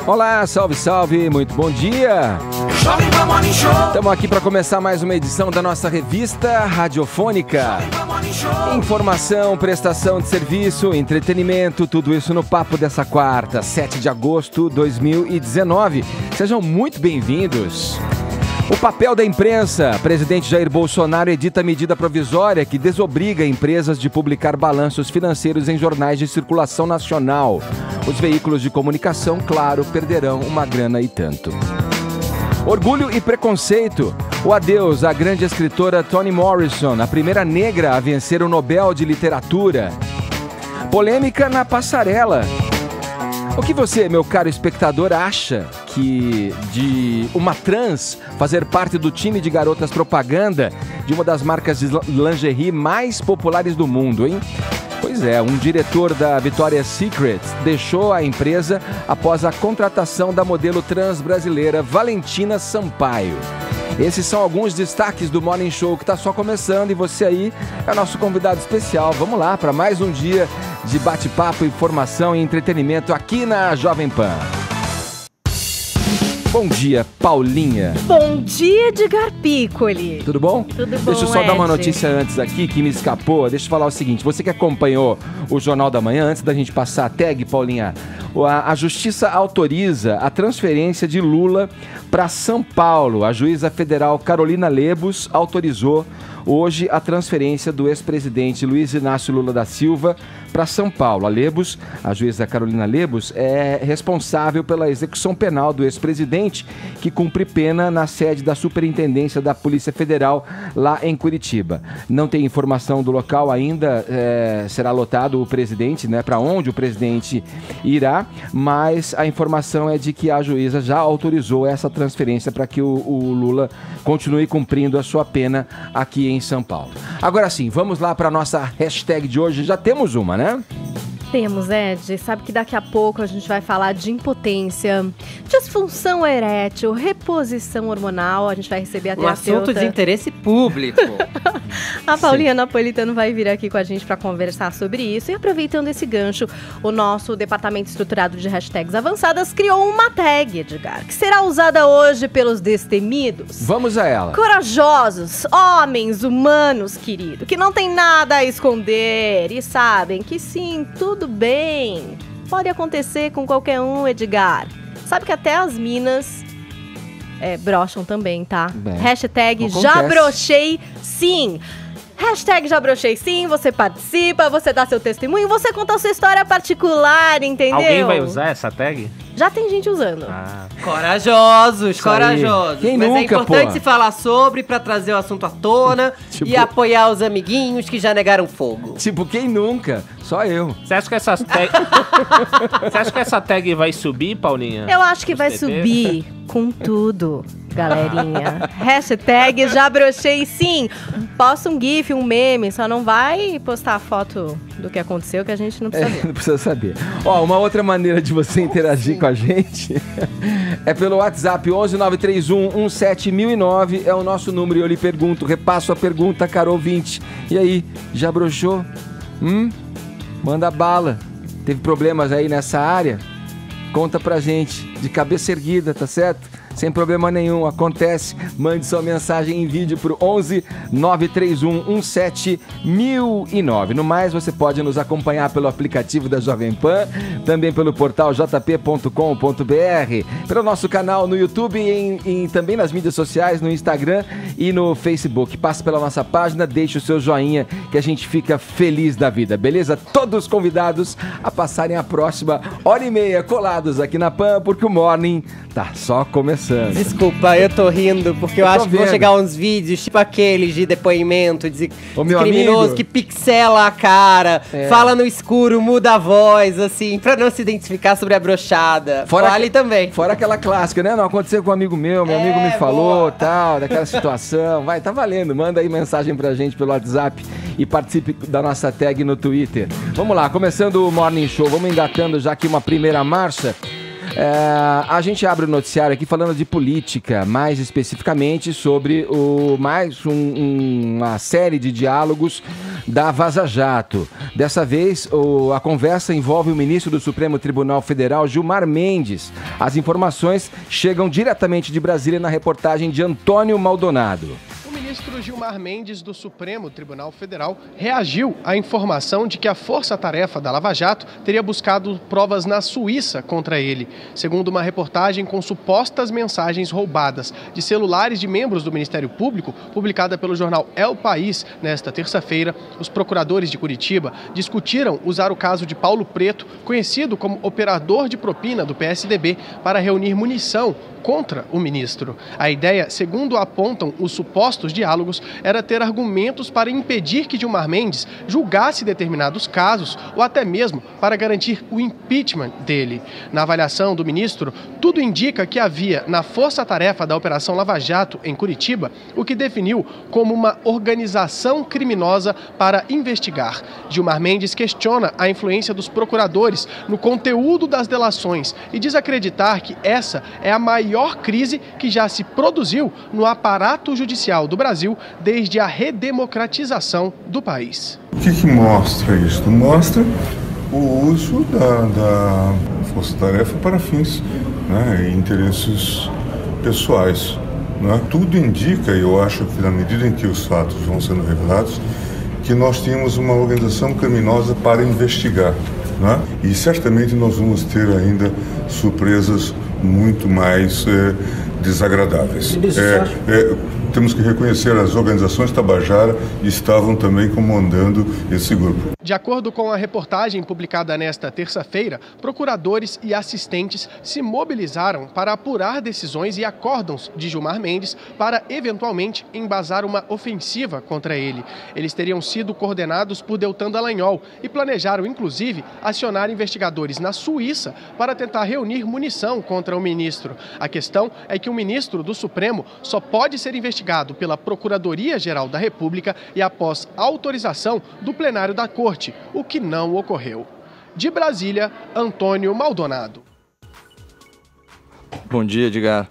Olá, salve, salve, muito bom dia! Estamos aqui para começar mais uma edição da nossa revista radiofônica. Informação, prestação de serviço, entretenimento, tudo isso no papo dessa quarta, 7 de agosto de 2019. Sejam muito bem-vindos. O papel da imprensa. Presidente Jair Bolsonaro edita medida provisória que desobriga empresas de publicar balanços financeiros em jornais de circulação nacional. Os veículos de comunicação, claro, perderão uma grana e tanto. Orgulho e preconceito. O adeus à grande escritora Toni Morrison, a primeira negra a vencer o Nobel de Literatura. Polêmica na passarela. O que você, meu caro espectador, acha que de uma trans fazer parte do time de garotas propaganda de uma das marcas de lingerie mais populares do mundo, hein? Pois é, um diretor da Victoria's Secret deixou a empresa após a contratação da modelo trans brasileira Valentina Sampaio. Esses são alguns destaques do Morning Show que está só começando e você aí é o nosso convidado especial. Vamos lá para mais um dia de bate-papo, informação e entretenimento aqui na Jovem Pan. Bom dia, Paulinha. Bom dia, Edgar Piccoli. Tudo bom? Tudo bom, Deixa eu só dar uma Ed. notícia antes aqui que me escapou. Deixa eu falar o seguinte, você que acompanhou o Jornal da Manhã, antes da gente passar a tag, Paulinha, a Justiça autoriza a transferência de Lula para São Paulo. A juíza federal Carolina Lebos autorizou hoje a transferência do ex-presidente Luiz Inácio Lula da Silva para São Paulo. A Lebos, a juíza Carolina Lebos, é responsável pela execução penal do ex-presidente, que cumpre pena na sede da Superintendência da Polícia Federal, lá em Curitiba. Não tem informação do local ainda, será lotado o presidente, né, para onde o presidente irá, mas a informação é de que a juíza já autorizou essa transferência para que o Lula continue cumprindo a sua pena aqui em São Paulo. Agora sim, vamos lá para a nossa hashtag de hoje. Já temos uma, né? Temos, Ed. Sabe que daqui a pouco a gente vai falar de impotência, disfunção erétil, reposição hormonal. A gente vai receber a terapeuta. Um assunto de interesse público. A Paulinha Napolitano vai vir aqui com a gente para conversar sobre isso. E aproveitando esse gancho, o nosso Departamento Estruturado de Hashtags Avançadas criou uma tag, Edgar, que será usada hoje pelos destemidos. Vamos a ela. Corajosos, homens humanos, querido, que não tem nada a esconder e sabem que sim, tudo bem. Pode acontecer com qualquer um, Edgar. Sabe que até as minas brocham também, tá? Bem, Hashtag acontece. já brochei sim. Hashtag já brochei sim, você participa, você dá seu testemunho, você conta a sua história particular, entendeu? Alguém vai usar essa tag? Já tem gente usando. Corajosos, Isso aí. corajosos. Quem Mas nunca, é importante pô? se falar sobre pra trazer o assunto à tona Tipo- e apoiar os amiguinhos que já negaram fogo. Tipo, quem nunca? Só eu. Você acha que essa tag... Você acha que essa tag vai subir, Paulinha? Eu acho que vai TT? subir com tudo, galerinha. Hashtag já brochei sim. Posta um gif, um meme, só não vai postar a foto do que aconteceu que a gente não precisa ver. Não precisa saber. Ó, uma outra maneira de você interagir com a gente é pelo WhatsApp 11 931 17009 é o nosso número e eu lhe pergunto, repasso a pergunta, Carol 20. E aí, já broxou? Manda bala. Teve problemas aí nessa área? Conta pra gente, de cabeça erguida, tá certo? Sem problema nenhum, acontece. Mande sua mensagem em vídeo pro 11 931 17009. No mais, você pode nos acompanhar pelo aplicativo da Jovem Pan, também pelo portal jp.com.br, pelo nosso canal no YouTube e também nas mídias sociais, no Instagram e no Facebook. Passe pela nossa página, deixe o seu joinha que a gente fica feliz da vida, beleza? Todos convidados a passarem a próxima hora e meia colados aqui na Pan, porque o Morning tá só começando. Desculpa, eu tô rindo, porque eu Eu tô acho que vão vendo. chegar uns vídeos, tipo aqueles de depoimento, de Ô, meu criminoso amigo. que pixela a cara, fala no escuro, muda a voz, assim, pra não se identificar sobre a brochada. Fale também. Fora aquela clássica, né? Não aconteceu com um amigo meu amigo me falou, boa. tal, daquela situação. Vai, tá valendo. Manda aí mensagem pra gente pelo WhatsApp e participe da nossa tag no Twitter. Vamos lá, começando o Morning Show, vamos engatando já aqui uma primeira marcha. A gente abre o noticiário aqui falando de política, mais especificamente sobre uma série de diálogos da Vaza Jato. Dessa vez, a conversa envolve o ministro do Supremo Tribunal Federal, Gilmar Mendes. As informações chegam diretamente de Brasília na reportagem de Antônio Maldonado. O ministro Gilmar Mendes, do Supremo Tribunal Federal, reagiu à informação de que a força-tarefa da Lava Jato teria buscado provas na Suíça contra ele. Segundo uma reportagem com supostas mensagens roubadas de celulares de membros do Ministério Público, publicada pelo jornal El País nesta terça-feira, os procuradores de Curitiba discutiram usar o caso de Paulo Preto, conhecido como operador de propina do PSDB, para reunir munição contra o ministro. A ideia, segundo apontam os supostos diálogos, era ter argumentos para impedir que Gilmar Mendes julgasse determinados casos ou até mesmo para garantir o impeachment dele. Na avaliação do ministro, tudo indica que havia na força-tarefa da Operação Lava Jato em Curitiba o que definiu como uma organização criminosa para investigar. Gilmar Mendes questiona a influência dos procuradores no conteúdo das delações e diz acreditar que essa é a maior crise que já se produziu no aparato judicial do Brasil desde a redemocratização do país. O que mostra isso? Mostra o uso da força-tarefa para fins, né, e interesses pessoais. Né? Tudo indica, e eu acho que na medida em que os fatos vão sendo revelados, que nós tínhamos uma organização criminosa para investigar. Né? E certamente nós vamos ter ainda surpresas muito mais desagradáveis. Temos que reconhecer, as organizações Tabajara estavam também comandando esse grupo. De acordo com a reportagem publicada nesta terça-feira, procuradores e assistentes se mobilizaram para apurar decisões e acórdãos de Gilmar Mendes para, eventualmente, embasar uma ofensiva contra ele. Eles teriam sido coordenados por Deltan Dallagnol e planejaram, inclusive, acionar investigadores na Suíça para tentar reunir munição contra o ministro. A questão é que o ministro do Supremo só pode ser investigado pela Procuradoria-Geral da República e após autorização do plenário da Corte, o que não ocorreu. De Brasília, Antônio Maldonado. Bom dia, Edgar.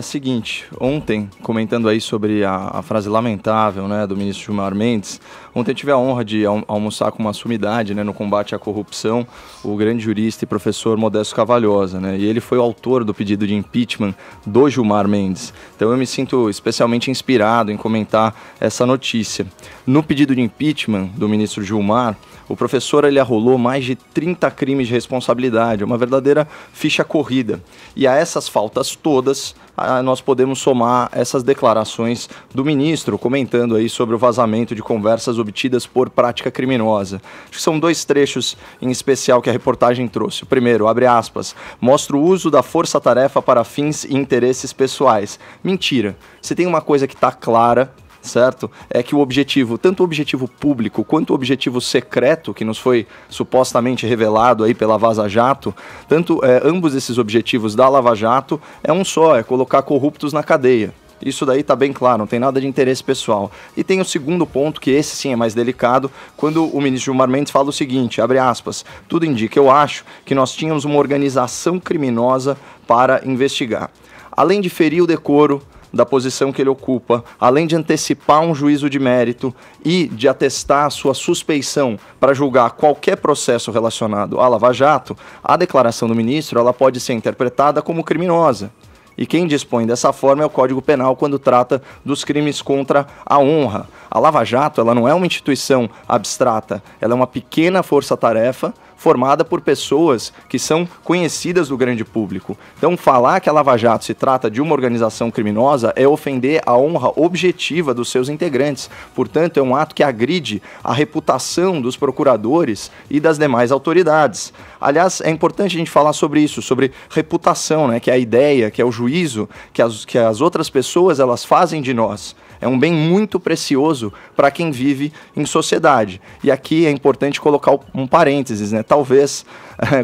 Seguinte, ontem, comentando aí sobre a frase lamentável, né, do ministro Gilmar Mendes, ontem eu tive a honra de almoçar com uma sumidade, né, no combate à corrupção, o grande jurista e professor Modesto Cavalhosa, né, e ele foi o autor do pedido de impeachment do Gilmar Mendes. Então eu me sinto especialmente inspirado em comentar essa notícia. No pedido de impeachment do ministro Gilmar, o professor ele arrolou mais de 30 crimes de responsabilidade, uma verdadeira ficha corrida. E a essas faltas todas, nós podemos somar essas declarações do ministro, comentando aí sobre o vazamento de conversas obtidas por prática criminosa. Acho que são dois trechos em especial que a reportagem trouxe. O primeiro, abre aspas, mostra o uso da força-tarefa para fins e interesses pessoais. Mentira. Se tem uma coisa que está clara, certo? É que o objetivo, tanto o objetivo público quanto o objetivo secreto, que nos foi supostamente revelado aí pela Vaza Jato, ambos esses objetivos da Lava Jato é um só, é colocar corruptos na cadeia. Isso daí tá bem claro, não tem nada de interesse pessoal. E tem o segundo ponto, que esse sim é mais delicado, quando o ministro Gilmar Mendes fala o seguinte, abre aspas, tudo indica, eu acho que nós tínhamos uma organização criminosa para investigar. Além de ferir o decoro da posição que ele ocupa, além de antecipar um juízo de mérito e de atestar a sua suspeição para julgar qualquer processo relacionado à Lava Jato, a declaração do ministro ela pode ser interpretada como criminosa. E quem dispõe dessa forma é o Código Penal quando trata dos crimes contra a honra. A Lava Jato ela não é uma instituição abstrata, ela é uma pequena força-tarefa formada por pessoas que são conhecidas do grande público. Então, falar que a Lava Jato se trata de uma organização criminosa é ofender a honra objetiva dos seus integrantes. Portanto, é um ato que agride a reputação dos procuradores e das demais autoridades. Aliás, é importante a gente falar sobre isso, sobre reputação, né? Que é a ideia, que é o juízo que as outras pessoas elas fazem de nós. É um bem muito precioso para quem vive em sociedade. E aqui é importante colocar um parênteses, né? Talvez,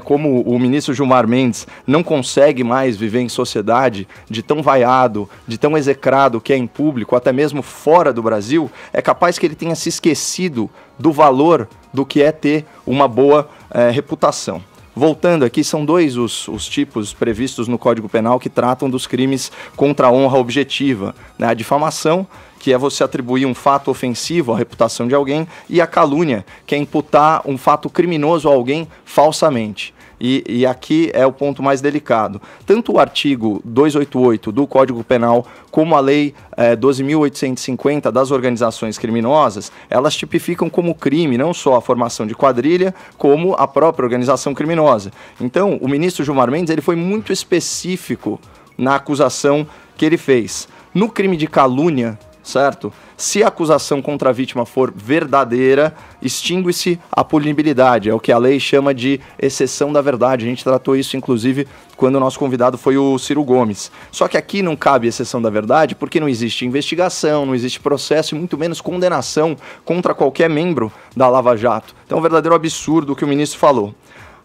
como o ministro Gilmar Mendes não consegue mais viver em sociedade de tão vaiado, de tão execrado que é em público, até mesmo fora do Brasil, é capaz que ele tenha se esquecido do valor do que é ter uma boa reputação. voltando aqui, são dois os tipos previstos no Código Penal que tratam dos crimes contra a honra objetiva, né? A difamação, que é você atribuir um fato ofensivo à reputação de alguém, e a calúnia, que é imputar um fato criminoso a alguém falsamente. E aqui é o ponto mais delicado. Tanto o artigo 288 do Código Penal como a Lei 12.850 das organizações criminosas, elas tipificam como crime não só a formação de quadrilha, como a própria organização criminosa. Então, o ministro Gilmar Mendes ele foi muito específico na acusação que ele fez. No crime de calúnia, certo? Se a acusação contra a vítima for verdadeira, extingue-se a punibilidade. É o que a lei chama de exceção da verdade. A gente tratou isso, inclusive, quando o nosso convidado foi o Ciro Gomes. Só que aqui não cabe exceção da verdade porque não existe investigação, não existe processo e muito menos condenação contra qualquer membro da Lava Jato. Então é um verdadeiro absurdo o que o ministro falou.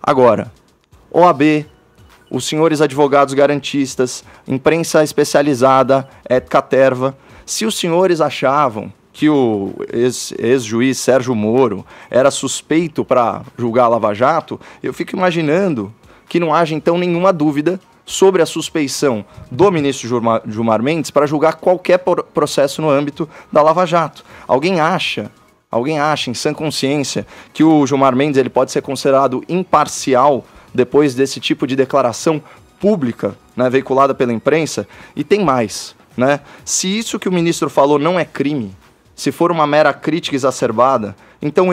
Agora, OAB, os senhores advogados garantistas, imprensa especializada, Ética Terva, se os senhores achavam que o ex-juiz Sérgio Moro era suspeito para julgar a Lava Jato, eu fico imaginando que não haja então nenhuma dúvida sobre a suspeição do ministro Gilmar Mendes para julgar qualquer processo no âmbito da Lava Jato. Alguém acha em sã consciência que o Gilmar Mendes ele pode ser considerado imparcial depois desse tipo de declaração pública, né, veiculada pela imprensa? E tem mais. Né? Se isso que o ministro falou não é crime, se for uma mera crítica exacerbada, então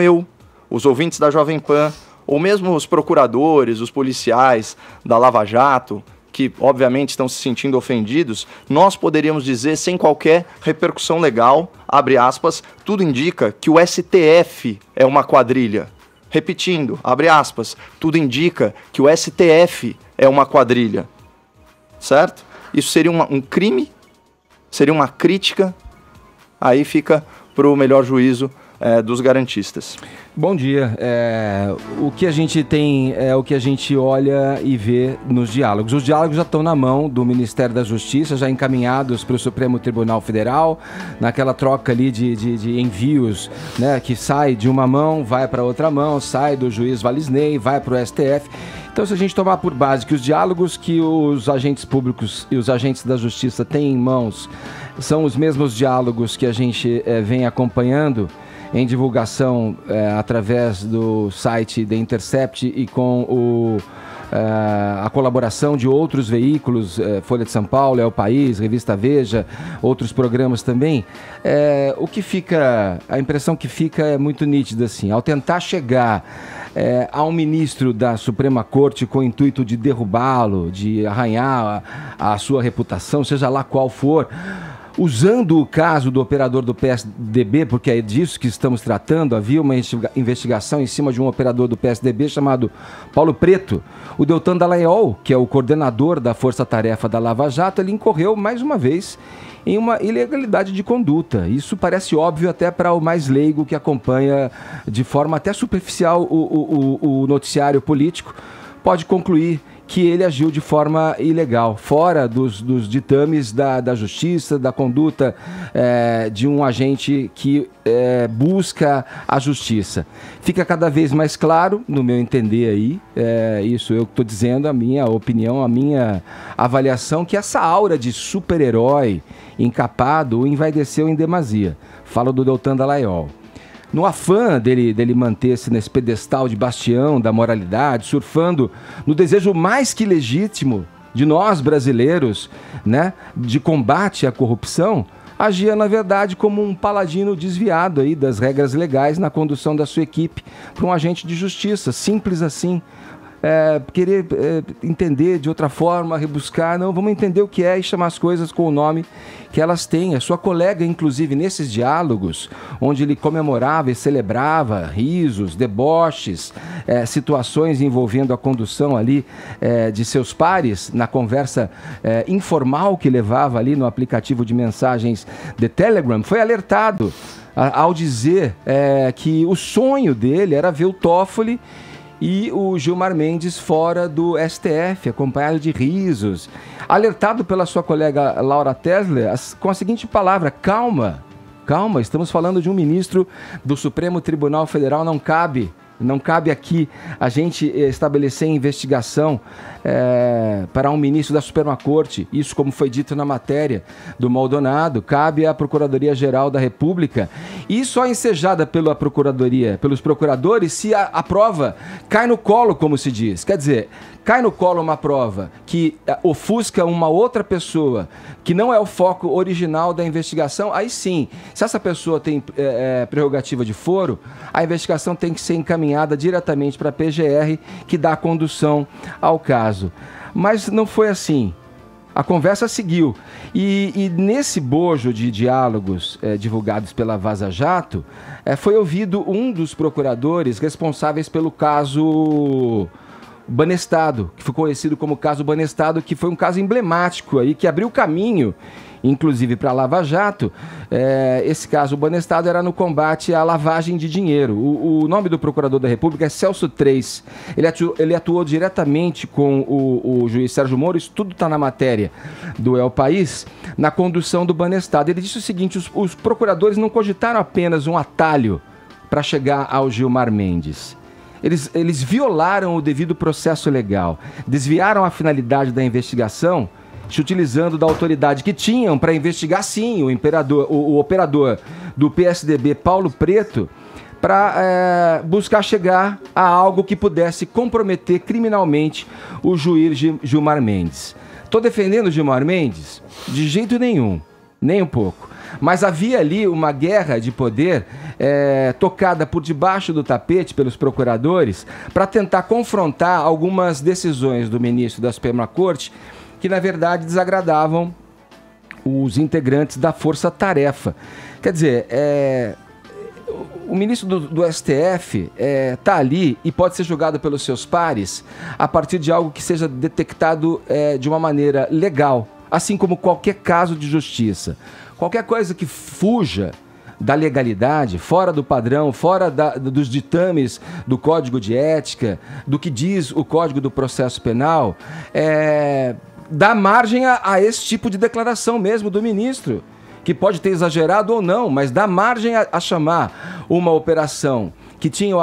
os ouvintes da Jovem Pan, ou mesmo os procuradores, os policiais da Lava Jato, que obviamente estão se sentindo ofendidos, nós poderíamos dizer sem qualquer repercussão legal, abre aspas, tudo indica que o STF é uma quadrilha. Repetindo, abre aspas, tudo indica que o STF é uma quadrilha. Certo? Isso seria um crime? Seria uma crítica, aí fica para o melhor juízo dos garantistas. Bom dia. O que a gente tem é o que a gente olha e vê nos diálogos. Os diálogos já estão na mão do Ministério da Justiça, já encaminhados para o Supremo Tribunal Federal, naquela troca ali de envios, né, que sai de uma mão, vai para outra mão, sai do juiz Valisney, vai para o STF. Então, se a gente tomar por base que os diálogos que os agentes públicos e os agentes da justiça têm em mãos são os mesmos diálogos que a gente vem acompanhando em divulgação através do site The Intercept e com a colaboração de outros veículos, Folha de São Paulo, É o País, Revista Veja, outros programas também, a impressão que fica é muito nítida, assim, ao tentar chegar a um ministro da Suprema Corte com o intuito de derrubá-lo, de arranhar a sua reputação, seja lá qual for, usando o caso do operador do PSDB, porque é disso que estamos tratando, havia uma investigação em cima de um operador do PSDB chamado Paulo Preto. O Deltan Dallagnol, que é o coordenador da Força-Tarefa da Lava Jato, ele incorreu mais uma vez em uma ilegalidade de conduta. Isso parece óbvio até para o mais leigo que acompanha de forma até superficial o noticiário político, pode concluir que ele agiu de forma ilegal, fora dos ditames da justiça, da conduta de um agente que busca a justiça. Fica cada vez mais claro, no meu entender aí, isso eu estou dizendo, a minha opinião, a minha avaliação, que essa aura de super-herói encapado o envaideceu em demasia. Falo do Deltan Dallagnol. No afã dele manter-se nesse pedestal de bastião da moralidade, surfando no desejo mais que legítimo de nós brasileiros, né, de combate à corrupção, agia, na verdade, como um paladino desviado aí das regras legais na condução da sua equipe para um agente de justiça, simples assim. Querer entender de outra forma, rebuscar, não, vamos entender o que é e chamar as coisas com o nome que elas têm. A sua colega, inclusive, nesses diálogos, onde ele comemorava e celebrava risos, deboches, situações envolvendo a condução ali de seus pares, na conversa informal que levava ali no aplicativo de mensagens de Telegram, foi alertado ao dizer que o sonho dele era ver o Toffoli e o Gilmar Mendes fora do STF, acompanhado de risos. Alertado pela sua colega Laura Tesler, com a seguinte palavra: calma, estamos falando de um ministro do Supremo Tribunal Federal, não cabe Não cabe aqui a gente estabelecer investigação para um ministro da Suprema Corte. Isso, como foi dito na matéria do Maldonado, cabe à Procuradoria-Geral da República e só ensejada pela Procuradoria, pelos procuradores, se a prova cai no colo, como se diz. Quer dizer, cai no colo uma prova que ofusca uma outra pessoa, que não é o foco original da investigação, aí sim, se essa pessoa tem prerrogativa de foro, a investigação tem que ser encaminhada diretamente para a PGR, que dá a condução ao caso. Mas não foi assim. A conversa seguiu. E nesse bojo de diálogos divulgados pela Vaza Jato, foi ouvido um dos procuradores responsáveis pelo caso Banestado, que foi conhecido como caso Banestado, que foi um caso emblemático aí, que abriu caminho, inclusive para a Lava Jato. Esse caso Banestado era no combate à lavagem de dinheiro. O nome do procurador da República é Celso Treis. Ele atuou diretamente com o juiz Sérgio Moro, isso tudo está na matéria do El País, na condução do Banestado. Ele disse o seguinte: os procuradores não cogitaram apenas um atalho para chegar ao Gilmar Mendes. Eles violaram o devido processo legal, desviaram a finalidade da investigação, se utilizando da autoridade que tinham para investigar, sim, o operador do PSDB, Paulo Preto, para buscar chegar a algo que pudesse comprometer criminalmente o juiz Gilmar Mendes. Estou defendendo o Gilmar Mendes? De jeito nenhum, nem um pouco. Mas havia ali uma guerra de poder tocada por debaixo do tapete pelos procuradores para tentar confrontar algumas decisões do ministro da Suprema Corte que, na verdade, desagradavam os integrantes da Força Tarefa. Quer dizer, o ministro do STF está ali e pode ser julgado pelos seus pares a partir de algo que seja detectado de uma maneira legal, assim como qualquer caso de justiça. Qualquer coisa que fuja da legalidade, fora do padrão, fora dos ditames do Código de Ética, do que diz o Código do Processo Penal, dá margem a esse tipo de declaração mesmo do ministro, que pode ter exagerado ou não, mas dá margem a chamar uma operação que tem o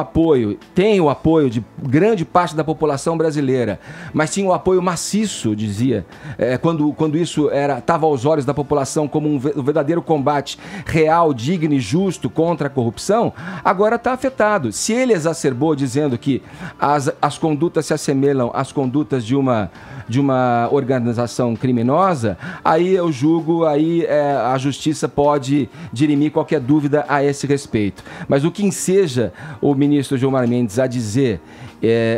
apoio de grande parte da população brasileira, mas tinha o apoio maciço, dizia, quando isso estava aos olhos da população como um verdadeiro combate real, digno e justo contra a corrupção, agora está afetado. Se ele exacerbou dizendo que as condutas se assemelham às condutas de uma organização criminosa, aí eu julgo, aí a justiça pode dirimir qualquer dúvida a esse respeito. Mas o que enseja o ministro Gilmar Mendes a dizer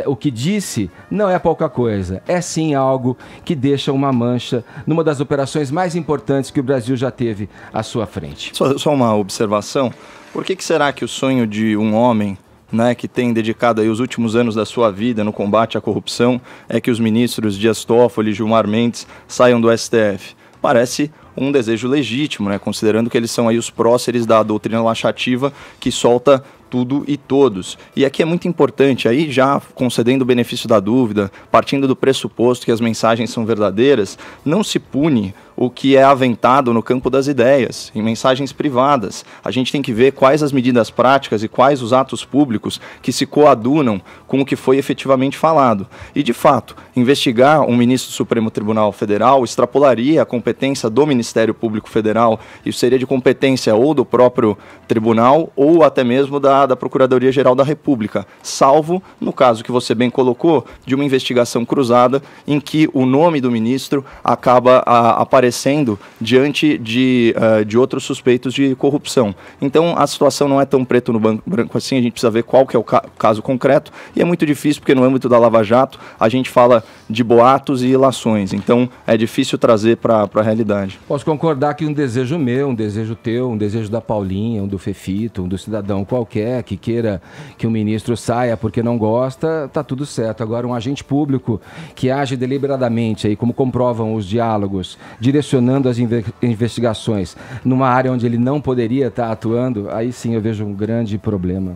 o que disse não é pouca coisa. É sim algo que deixa uma mancha numa das operações mais importantes que o Brasil já teve à sua frente. Só uma observação. Por que será que o sonho de um homem, né, que tem dedicado aí os últimos anos da sua vida no combate à corrupção é que os ministros Dias Toffoli e Gilmar Mendes saiam do STF? Parece um desejo legítimo, né, considerando que eles são aí os próceres da doutrina laxativa que solta tudo e todos. E aqui é muito importante, aí já concedendo o benefício da dúvida, partindo do pressuposto que as mensagens são verdadeiras, não se pune o que é aventado no campo das ideias, em mensagens privadas. A gente tem que ver quais as medidas práticas e quais os atos públicos que se coadunam com o que foi efetivamente falado. E, de fato, investigar um ministro do Supremo Tribunal Federal extrapolaria a competência do Ministério Público Federal. Isso seria de competência ou do próprio tribunal ou até mesmo da Procuradoria-Geral da República, salvo, no caso que você bem colocou, de uma investigação cruzada em que o nome do ministro acaba aparecendo diante de outros suspeitos de corrupção. Então, a situação não é tão preto no branco assim, a gente precisa ver qual que é o caso concreto, e é muito difícil porque no âmbito da Lava Jato a gente fala de boatos e ilações, então é difícil trazer para a realidade. Posso concordar que um desejo meu, um desejo teu, um desejo da Paulinha, um do Fefito, um do cidadão qualquer que queira que o ministro saia porque não gosta, tá tudo certo. Agora, um agente público que age deliberadamente, aí, como comprovam os diálogos, direcionando as investigações numa área onde ele não poderia estar atuando, aí sim eu vejo um grande problema.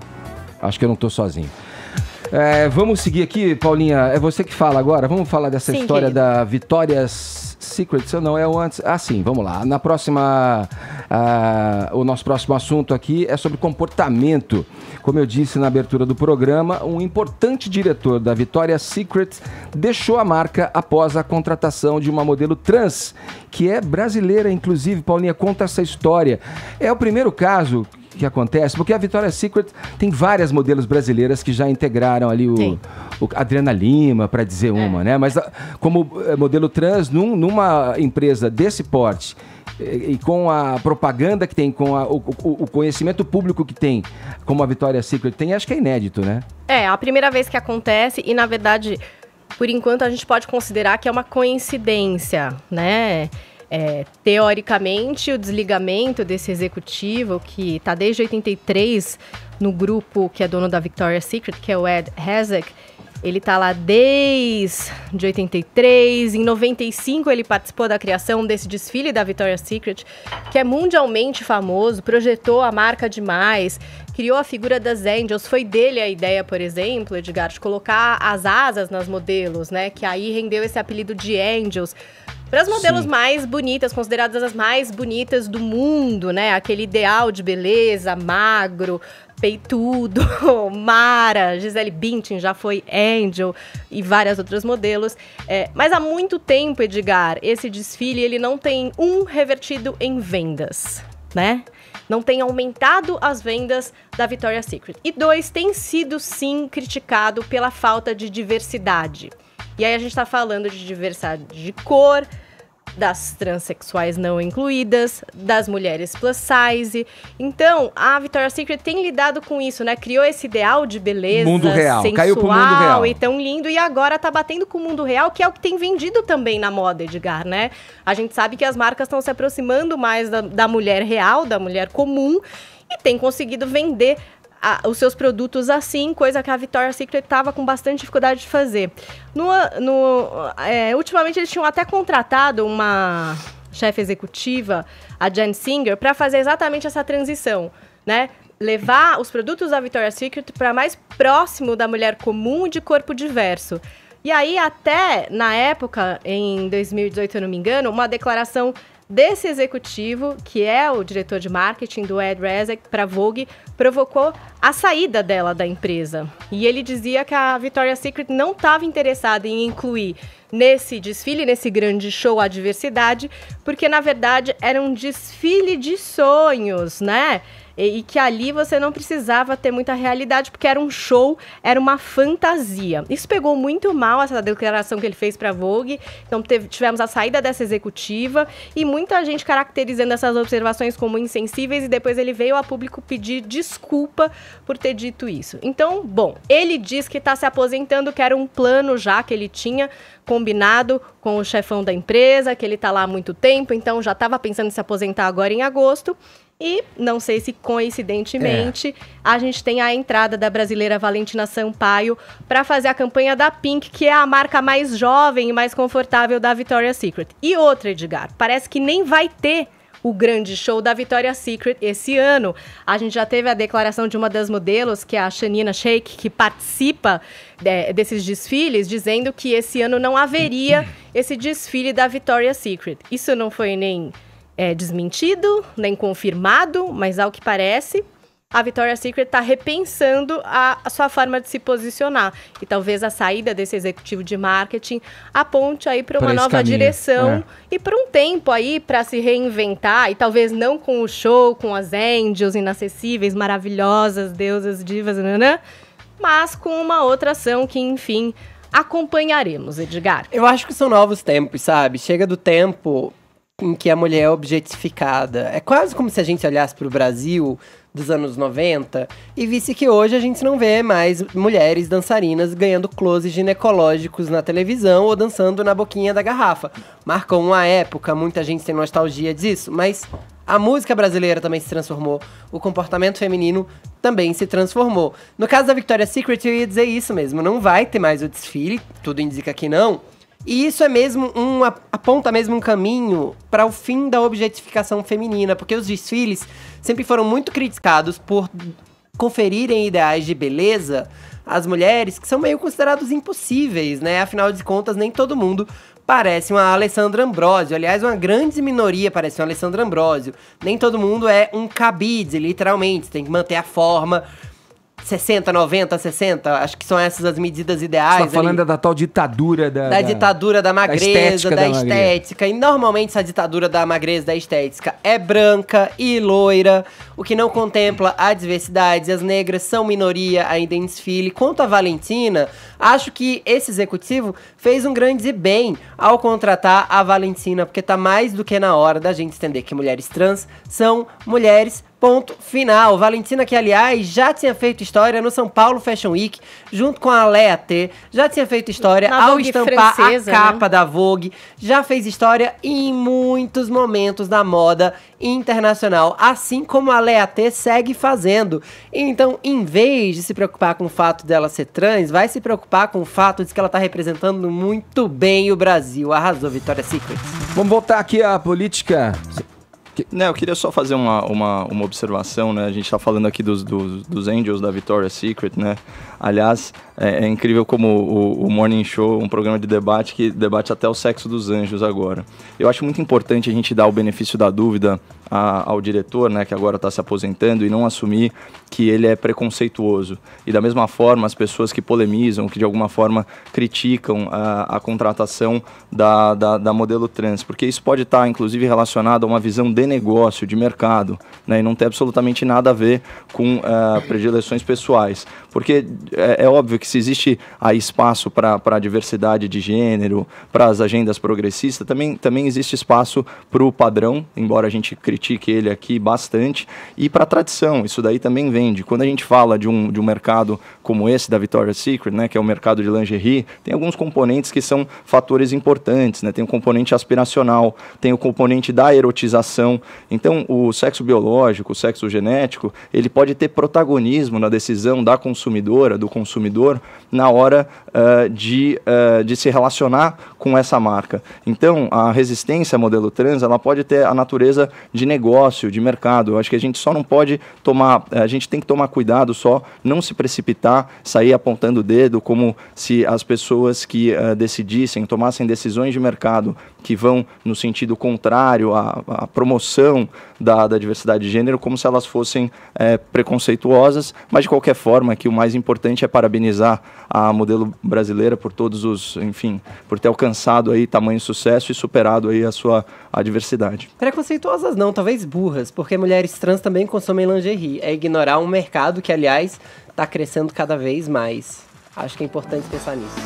Acho que eu não estou sozinho. Vamos seguir aqui, Paulinha, é você que fala agora. Vamos falar dessa história da Victoria's Secret, ou não, é o antes... Ah, sim, vamos lá. Na próxima O nosso próximo assunto aqui é sobre comportamento. Como eu disse na abertura do programa, um importante diretor da Victoria's Secret deixou a marca após a contratação de uma modelo trans, que é brasileira, inclusive. Paulinha, conta essa história. É o primeiro caso que acontece, porque a Victoria's Secret tem várias modelos brasileiras que já integraram ali o Adriana Lima, para dizer uma, né? Mas como modelo trans, numa empresa desse porte, e com a propaganda que tem, com o conhecimento público que tem, como a Victoria's Secret tem, acho que é inédito, né? É a primeira vez que acontece e, na verdade, por enquanto a gente pode considerar que é uma coincidência, né? Teoricamente, o desligamento desse executivo, que está desde 83 no grupo que é dono da Victoria's Secret, que é o Ed Razek, ele está lá desde 83. Em 95 ele participou da criação desse desfile da Victoria's Secret, que é mundialmente famoso, projetou a marca demais, criou a figura das Angels. Foi dele a ideia, por exemplo, Edgar, de colocar as asas nas modelos, né? Que aí rendeu esse apelido de Angels. Para as modelos mais bonitas, consideradas as mais bonitas do mundo, né? Aquele ideal de beleza, magro, peitudo, Mara, Gisele Bündchen já foi Angel e várias outras modelos. Mas há muito tempo, Edgar, esse desfile ele não tem revertido em vendas, né? Não tem aumentado as vendas da Victoria's Secret. E 2, tem sido, sim, criticado pela falta de diversidade. E aí a gente está falando de diversidade de cor, das transexuais não incluídas, das mulheres plus size. Então, a Victoria's Secret tem lidado com isso, né? Criou esse ideal de beleza mundo real. Sensual, caiu pro mundo real. E tão lindo, e agora tá batendo com o mundo real, que é o que tem vendido também na moda, Edgar, né? A gente sabe que as marcas estão se aproximando mais da mulher real, da mulher comum, e tem conseguido vender os seus produtos assim, coisa que a Victoria's Secret estava com bastante dificuldade de fazer. Ultimamente eles tinham até contratado uma chefe executiva, a Jen Singer, para fazer exatamente essa transição, né? Levar os produtos da Victoria's Secret para mais próximo da mulher comum de corpo diverso. E aí, até na época, em 2018, se eu não me engano, uma declaração desse executivo, que é o diretor de marketing do Ed Razek, para a Vogue, provocou a saída dela da empresa. E ele dizia que a Victoria's Secret não estava interessada em incluir nesse desfile, nesse grande show, a diversidade, porque, na verdade, era um desfile de sonhos, né? E que ali você não precisava ter muita realidade, porque era um show, era uma fantasia. Isso pegou muito mal, essa declaração que ele fez para a Vogue. Então tivemos a saída dessa executiva e muita gente caracterizando essas observações como insensíveis, e depois ele veio a público pedir desculpa por ter dito isso. Então, bom, ele diz que está se aposentando, que era um plano já que ele tinha combinado com o chefão da empresa, que ele está lá há muito tempo, então já estava pensando em se aposentar agora em agosto. E, não sei se coincidentemente, a gente tem a entrada da brasileira Valentina Sampaio para fazer a campanha da Pink, que é a marca mais jovem e mais confortável da Victoria's Secret. E outra, Edgar, parece que nem vai ter o grande show da Victoria's Secret esse ano. A gente já teve a declaração de uma das modelos, que é a Shanina Sheikh, que participa desses desfiles, dizendo que esse ano não haveria esse desfile da Victoria's Secret. Isso não foi nem desmentido, nem confirmado, mas ao que parece, a Victoria's Secret está repensando a sua forma de se posicionar. E talvez a saída desse executivo de marketing aponte aí para uma nova direção e para um tempo aí para se reinventar, e talvez não com o show, com as Angels inacessíveis, maravilhosas, deusas, divas, mas com uma outra ação que, enfim, acompanharemos, Edgar. Eu acho que são novos tempos, sabe? Chega do tempo em que a mulher é objetificada. É quase como se a gente olhasse para o Brasil dos anos 90 e visse que hoje a gente não vê mais mulheres dançarinas ganhando close ginecológicos na televisão ou dançando na boquinha da garrafa. Marcou uma época, muita gente tem nostalgia disso, mas a música brasileira também se transformou, o comportamento feminino também se transformou. No caso da Victoria's Secret, eu ia dizer isso mesmo, não vai ter mais o desfile, tudo indica que não. E isso é mesmo aponta mesmo um caminho para o fim da objetificação feminina, porque os desfiles sempre foram muito criticados por conferirem ideais de beleza às mulheres que são meio considerados impossíveis, né? Afinal de contas, nem todo mundo parece uma Alessandra Ambrosio. Aliás, uma grande minoria parece uma Alessandra Ambrosio. Nem todo mundo é um cabide, literalmente. Você tem que manter a forma 60, 90, 60. Acho que são essas as medidas ideais. Você tá falando da tal ditadura da ditadura da magreza, da estética. Magreza. E normalmente essa ditadura da magreza, da estética é branca e loira, o que não contempla a diversidade. As negras são minoria ainda em desfile. Quanto a Valentina, acho que esse executivo fez um grande bem ao contratar a Valentina, porque tá mais do que na hora da gente entender que mulheres trans são mulheres. Ponto final. Valentina, que aliás já tinha feito história no São Paulo Fashion Week, junto com a Lea T, já tinha feito história na ao Vogue estampar francesa, a capa da Vogue, já fez história em muitos momentos da moda internacional, assim como a Lea T segue fazendo. Então, em vez de se preocupar com o fato dela ser trans, vai se preocupar com o fato de que ela tá representando muito bem o Brasil. Arrasou, Victoria's Secret. Vamos voltar aqui à política. Eu queria só fazer uma observação, né? A gente está falando aqui dos Angels da Victoria's Secret, né? Aliás, é incrível como o Morning Show, um programa de debate que debate até o sexo dos anjos agora. Eu acho muito importante a gente dar o benefício da dúvida ao diretor, né, que agora está se aposentando, e não assumir que ele é preconceituoso. E da mesma forma, as pessoas que polemizam, que de alguma forma criticam a contratação da modelo trans, porque isso pode estar, inclusive, relacionado a uma visão de negócio, de mercado, né, e não tem absolutamente nada a ver com predileções pessoais. Porque é óbvio que se existe aí espaço para a diversidade de gênero, para as agendas progressistas, também existe espaço para o padrão, embora a gente critique ele aqui bastante, e para a tradição. Isso daí também vende. Quando a gente fala de um mercado como esse da Victoria's Secret, né, que é o mercado de lingerie, tem alguns componentes que são fatores importantes, né? Tem o componente aspiracional, tem o componente da erotização. Então, o sexo biológico, o sexo genético, ele pode ter protagonismo na decisão da consumidora, do consumidor, na hora de se relacionar com essa marca. Então, a resistência à modelo trans, ela pode ter a natureza de negócio, de mercado. Eu acho que a gente só não pode a gente tem que tomar cuidado só, não se precipitar, sair apontando o dedo como se as pessoas que tomassem decisões de mercado que vão no sentido contrário à promoção da diversidade de gênero, como se elas fossem preconceituosas, mas de qualquer forma, que o mais importante é parabenizar a modelo brasileira por por ter alcançado aí tamanho sucesso e superado aí a diversidade. Preconceituosas não, talvez burras, porque mulheres trans também consomem lingerie. É ignorar um mercado que, aliás, está crescendo cada vez mais. Acho que é importante pensar nisso.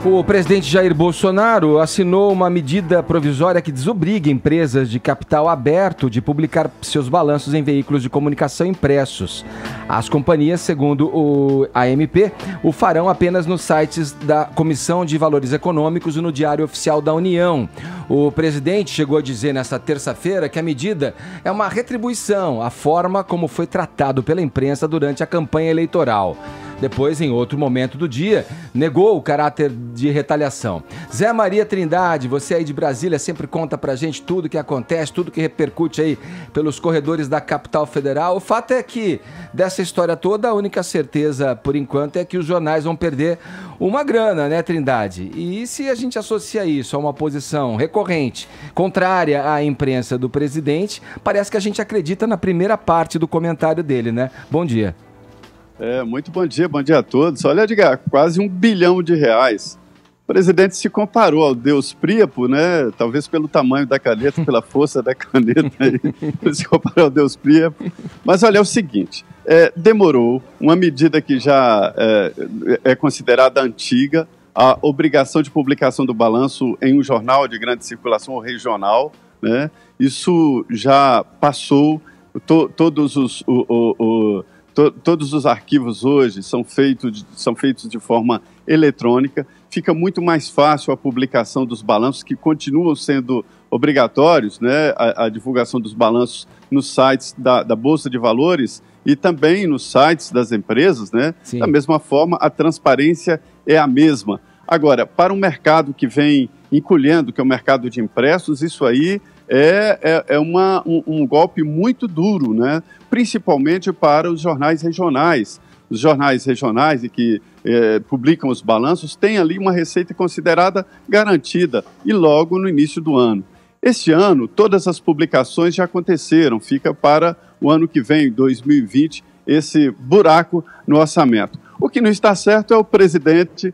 O presidente Jair Bolsonaro assinou uma medida provisória que desobriga empresas de capital aberto de publicar seus balanços em veículos de comunicação impressos. As companhias, segundo o AMP, o farão apenas nos sites da Comissão de Valores Econômicos e no Diário Oficial da União. O presidente chegou a dizer nesta terça-feira que a medida é uma retribuição à forma como foi tratado pela imprensa durante a campanha eleitoral. Depois, em outro momento do dia, negou o caráter de retaliação. Zé Maria Trindade, você aí de Brasília sempre conta pra gente tudo que acontece, tudo que repercute aí pelos corredores da capital federal. O fato é que, dessa história toda, a única certeza, por enquanto, é que os jornais vão perder uma grana, né, Trindade? E se a gente associa isso a uma posição recorrente, contrária à imprensa do presidente, parece que a gente acredita na primeira parte do comentário dele, né? Bom dia. Muito bom dia a todos. Olha, Edgar, quase R$1 bilhão. O presidente se comparou ao Deus Príapo, né? Talvez pelo tamanho da caneta, pela força da caneta, ele se comparou ao Deus Príapo. Mas olha, é o seguinte, demorou, uma medida que já é considerada antiga, a obrigação de publicação do balanço em um jornal de grande circulação ou regional, né? Isso já passou, todos os arquivos hoje são feitos de forma eletrônica, fica muito mais fácil a publicação dos balanços, que continuam sendo obrigatórios, né, a divulgação dos balanços nos sites da Bolsa de Valores e também nos sites das empresas, né? Sim. Da mesma forma, a transparência é a mesma. Agora, para um mercado que vem encolhendo, que é o mercado de empréstimos, isso aí é um golpe muito duro, né? Principalmente para os jornais regionais. os jornais regionais e que publicam os balanços têm ali uma receita considerada garantida e logo no início do ano. Este ano, todas as publicações já aconteceram, fica para o ano que vem, 2020, esse buraco no orçamento. O que não está certo é o presidente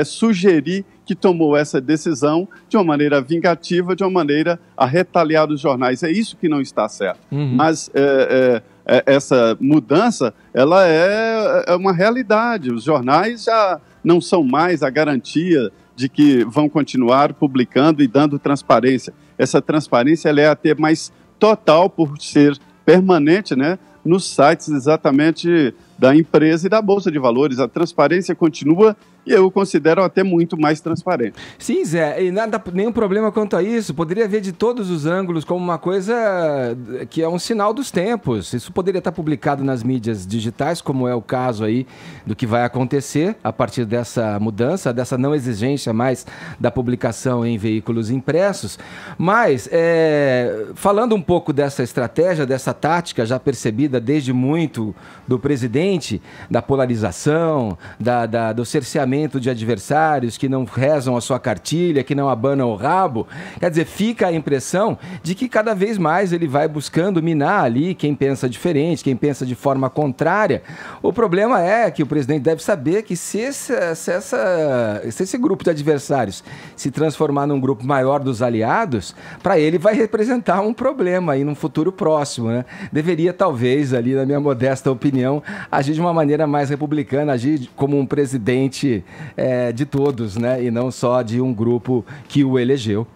sugerir que tomou essa decisão de uma maneira vingativa, de uma maneira a retaliar os jornais. É isso que não está certo. Mas essa mudança, ela é uma realidade. Os jornais já não são mais a garantia de que vão continuar publicando e dando transparência. Essa transparência ela é até mais total por ser permanente, né, nos sites exatamente da empresa e da Bolsa de Valores. A transparência continua e eu considero até muito mais transparente. Sim, Zé, e nenhum problema quanto a isso. Poderia ver de todos os ângulos como uma coisa que é um sinal dos tempos. Isso poderia estar publicado nas mídias digitais, como é o caso aí do que vai acontecer a partir dessa mudança, dessa não exigência mais da publicação em veículos impressos. Mas, falando um pouco dessa estratégia, dessa tática já percebida desde muito do presidente, da polarização, do cerceamento de adversários que não rezam a sua cartilha, que não abanam o rabo, quer dizer, fica a impressão de que cada vez mais ele vai buscando minar ali quem pensa diferente, quem pensa de forma contrária. O problema é que o presidente deve saber que se esse grupo de adversários se transformar num grupo maior dos aliados, para ele vai representar um problema aí num futuro próximo, né? Deveria, talvez, ali, na minha modesta opinião, agir de uma maneira mais republicana, agir como um presidente de todos, né? E não só de um grupo que o elegeu.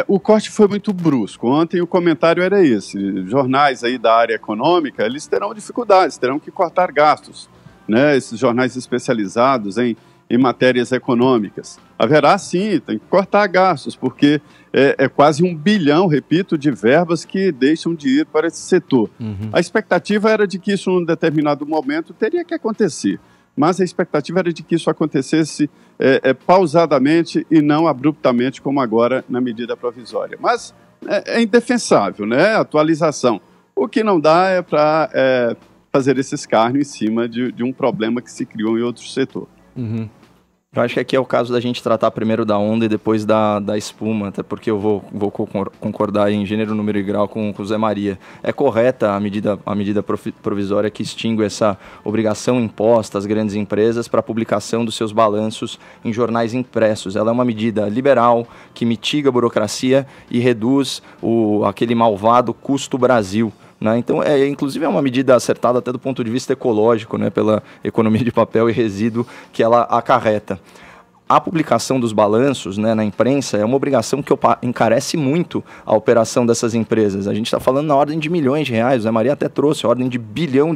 O corte foi muito brusco. Ontem o comentário era esse. Jornais aí da área econômica, eles terão dificuldades, terão que cortar gastos, né? Esses jornais especializados em matérias econômicas. Haverá sim, tem que cortar gastos, porque é quase 1 bilhão, repito, de verbas que deixam de ir para esse setor. A expectativa era de que isso, num determinado momento, teria que acontecer. Mas a expectativa era de que isso acontecesse pausadamente e não abruptamente, como agora na medida provisória. Mas é indefensável, né? Atualização. O que não dá é para fazer esse escárnio em cima de um problema que se criou em outro setor. Eu acho que aqui é o caso da gente tratar primeiro da onda e depois da espuma, até porque eu vou concordar em gênero, número e grau com o Zé Maria. É correta a medida provisória que extingue essa obrigação imposta às grandes empresas para a publicação dos seus balanços em jornais impressos. Ela é uma medida liberal que mitiga a burocracia e reduz aquele malvado custo Brasil. Né? Então, inclusive é uma medida acertada até do ponto de vista ecológico, né? Pela economia de papel e resíduo que ela acarreta. A publicação dos balanços, né, na imprensa é uma obrigação que encarece muito a operação dessas empresas. A gente está falando na ordem de milhões de reais, o Zé Maria até trouxe a ordem de R$1 bilhão.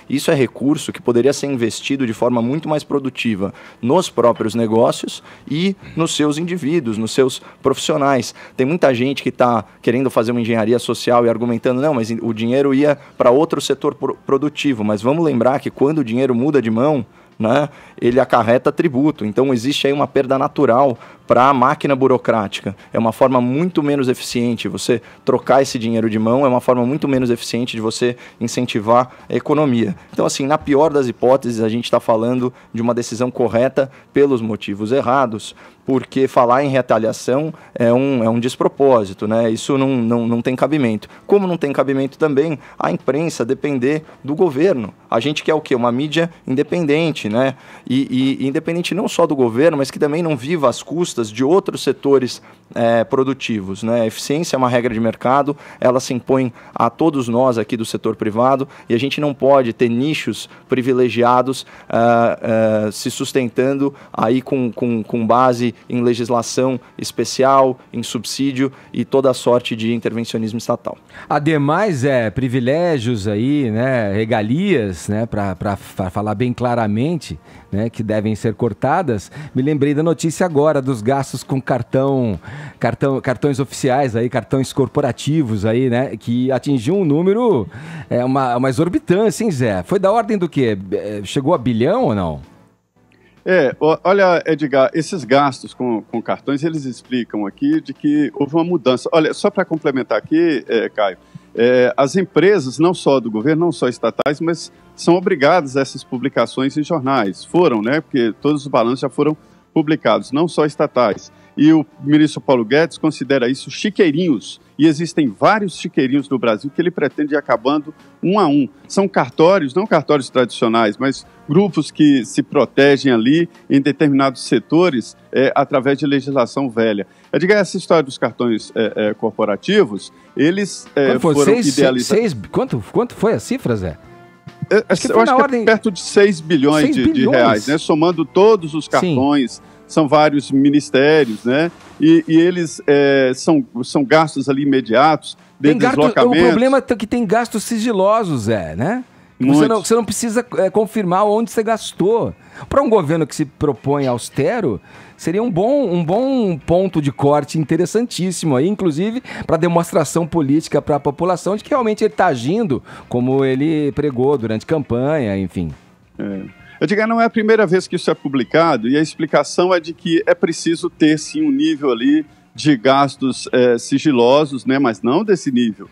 Isso é recurso que poderia ser investido de forma muito mais produtiva nos próprios negócios e nos seus indivíduos, nos seus profissionais. Tem muita gente que está querendo fazer uma engenharia social e argumentando, não, mas o dinheiro ia para outro setor produtivo. Mas vamos lembrar que quando o dinheiro muda de mão, né, ele acarreta tributo. Então existe aí uma perda natural para a máquina burocrática. É uma forma muito menos eficiente. Você trocar esse dinheiro de mão é uma forma muito menos eficiente de você incentivar a economia. Então, assim, na pior das hipóteses, a gente está falando de uma decisão correta pelos motivos errados, porque falar em retaliação é um despropósito, né? Isso não tem cabimento. Como não tem cabimento também a imprensa depender do governo. A gente quer o quê? Uma mídia independente, né? E independente não só do governo, mas que também não viva às custas de outros setores produtivos, né? A eficiência é uma regra de mercado, ela se impõe a todos nós aqui do setor privado e a gente não pode ter nichos privilegiados se sustentando aí com base em legislação especial, em subsídio e toda a sorte de intervencionismo estatal. Ademais, privilégios aí, né, regalias, né, para falar bem claramente, né, que devem ser cortadas. Me lembrei da notícia agora dos gastos com cartões oficiais aí, cartões corporativos aí, né, que atingiu um número, uma exorbitância, hein, Zé? Foi da ordem do quê? Chegou a R$1 bilhão ou não? Olha, Edgar, esses gastos com cartões, eles explicam aqui de que houve uma mudança. Olha, só para complementar aqui, Caio, as empresas, não só do governo, não só estatais, mas são obrigadas a essas publicações em jornais. Foram, né? Porque todos os balanços já foram publicados, não só estatais. E o ministro Paulo Guedes considera isso chiqueirinhos. E existem vários chiqueirinhos no Brasil que ele pretende ir acabando um a um. São cartórios, não cartórios tradicionais, mas grupos que se protegem ali em determinados setores através de legislação velha. Essa história dos cartões corporativos, eles foram idealizados... Quanto foi a cifra, Zé? Acho que é perto de 6 bilhões de reais, né? Somando todos os cartões... Sim. São vários ministérios, né? E eles são gastos ali imediatos, de deslocamentos. O problema é que tem gastos sigilosos, né? Você não precisa confirmar onde você gastou. Para um governo que se propõe austero, seria um bom ponto de corte interessantíssimo aí, inclusive para demonstração política para a população de que realmente ele está agindo como ele pregou durante campanha, enfim. Não é a primeira vez que isso é publicado, e a explicação é de que é preciso ter, sim, um nível ali de gastos sigilosos, né, mas não desse nível,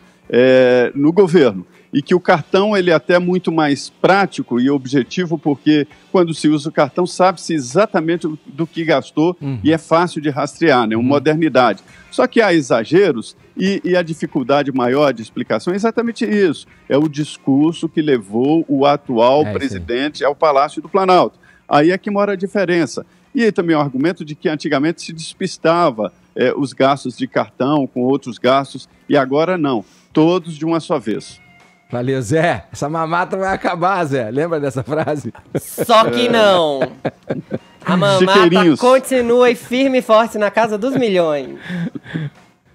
no governo. E que o cartão ele é até muito mais prático e objetivo, porque quando se usa o cartão, sabe-se exatamente do que gastou e é fácil de rastrear, né, uma modernidade. Só que há exageros e a dificuldade maior de explicação é exatamente isso. É o discurso que levou o atual presidente ao Palácio do Planalto. Aí é que mora a diferença. E aí também o argumento de que antigamente se despistava os gastos de cartão com outros gastos, e agora não, todos de uma só vez. Valeu, Zé. Essa mamata vai acabar, Zé. Lembra dessa frase? Só que não. A mamata continua firme e forte na casa dos milhões.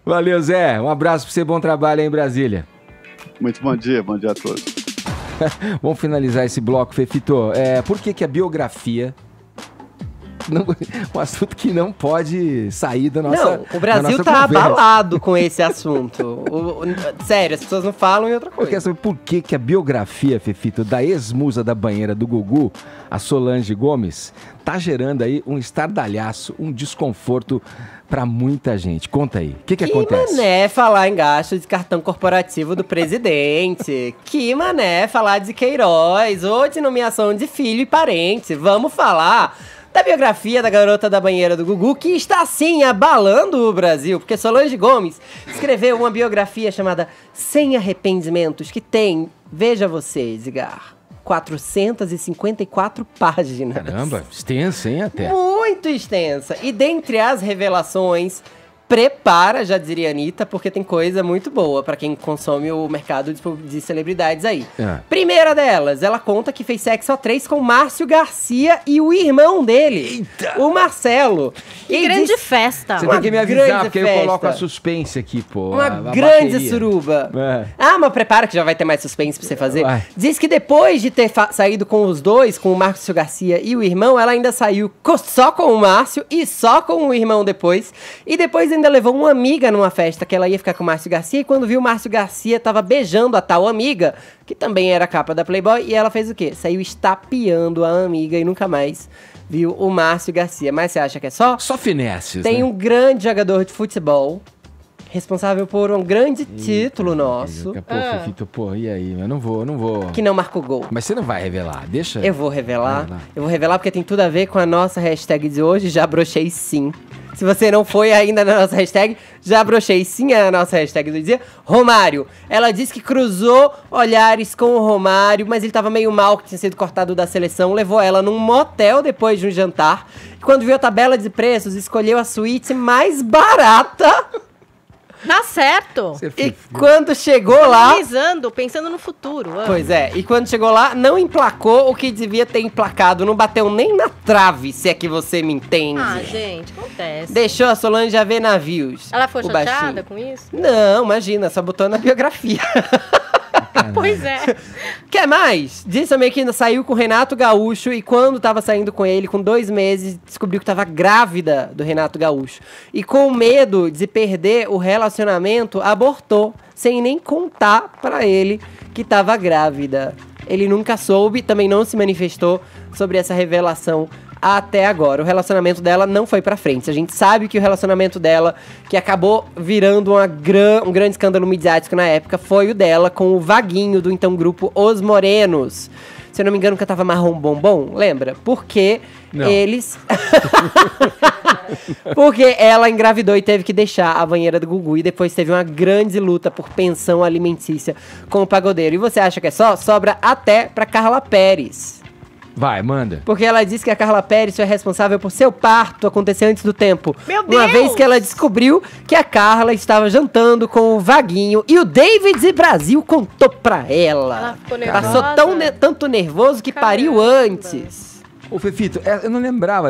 Valeu, Zé. Um abraço para você, bom trabalho aí em Brasília. Muito bom dia a todos. Vamos finalizar esse bloco, Fefito. Por que a biografia... um assunto que não pode sair da nossa Não, o Brasil tá abalado com esse assunto. Sério, as pessoas não falam em outra coisa. Eu quero saber por que a biografia, Fefito, da ex-musa da banheira do Gugu, a Solange Gomes, tá gerando aí um estardalhaço, um desconforto pra muita gente. Conta aí, o que acontece? Que mané falar em gasto de cartão corporativo do presidente. Que mané falar de Queiroz ou de nomeação de filho e parente. Vamos falar da biografia da garota da banheira do Gugu, que está, sim, abalando o Brasil, porque Solange Gomes escreveu uma biografia chamada Sem Arrependimentos, que tem, veja você, Edgar, 454 páginas. Caramba, extensa, hein, até? Muito extensa. E dentre as revelações... Prepara, já diria a Anitta, porque tem coisa muito boa pra quem consome o mercado de celebridades aí. Primeira delas, ela conta que fez sexo a 3 com Márcio Garcia e o irmão dele, o Marcelo. Que grande festa. Você tem que me avisar, porque eu coloco a suspense aqui, pô. Uma grande suruba. Mas prepara que já vai ter mais suspense pra você fazer. Diz que depois de ter saído com os dois, com o Márcio Garcia e o irmão, ela ainda saiu só com o Márcio e só com o irmão depois. E depois ainda levou uma amiga numa festa que ela ia ficar com o Márcio Garcia, e quando viu o Márcio Garcia tava beijando a tal amiga, que também era capa da Playboy, e ela fez o quê? Saiu estapeando a amiga e nunca mais viu o Márcio Garcia. Mas você acha que é só? Só finesses, Tem um grande jogador de futebol, responsável por um grande título nosso. Pô, e aí? Eu não vou. Que não marcou gol. Mas você não vai revelar, deixa. Eu vou revelar. Eu vou revelar porque tem tudo a ver com a nossa hashtag de hoje, Já Brochei Sim. Se você não foi ainda na nossa hashtag, Já Brochei Sim, é a nossa hashtag do dia. Romário. Ela disse que cruzou olhares com o Romário, mas ele tava meio mal, que tinha sido cortado da seleção. Levou ela num motel depois de um jantar. E quando viu a tabela de preços, escolheu a suíte mais barata. Tá certo. E quando chegou lá... Analisando, pensando no futuro. Pois é, e quando chegou lá, não emplacou o que devia ter emplacado. Não bateu nem na trave, se é que você me entende. Gente, acontece. Deixou a Solange a ver navios. Ela foi chateada com isso? Não, imagina, só botou na biografia. Pois é. Quer mais? Disse também que saiu com o Renato Gaúcho e quando tava saindo com ele, com 2 meses, descobriu que tava grávida do Renato Gaúcho. E com medo de perder o relacionamento, abortou, sem nem contar pra ele que tava grávida. Ele nunca soube, também não se manifestou sobre essa revelação até agora. O relacionamento dela não foi pra frente. A gente sabe que o relacionamento dela, que acabou virando um grande escândalo midiático na época, foi o dela com o Vaguinho, do então grupo Os Morenos. se eu não me engano, cantava Marrom Bombom, lembra? Porque Não. eles... Porque ela engravidou e teve que deixar a banheira do Gugu. E depois teve uma grande luta por pensão alimentícia com o pagodeiro. E você acha que é só? Sobra até pra Carla Perez. Vai, manda. Porque ela disse que a Carla Perez foi responsável por seu parto acontecer antes do tempo. Meu Uma Deus! vez que ela descobriu que a Carla estava jantando com o Vaguinho e o David Brasil contou pra ela. Ela ficou Passou nervosa. tanto nervoso que pariu Caramba. antes. Ô, Fefito, eu não lembrava.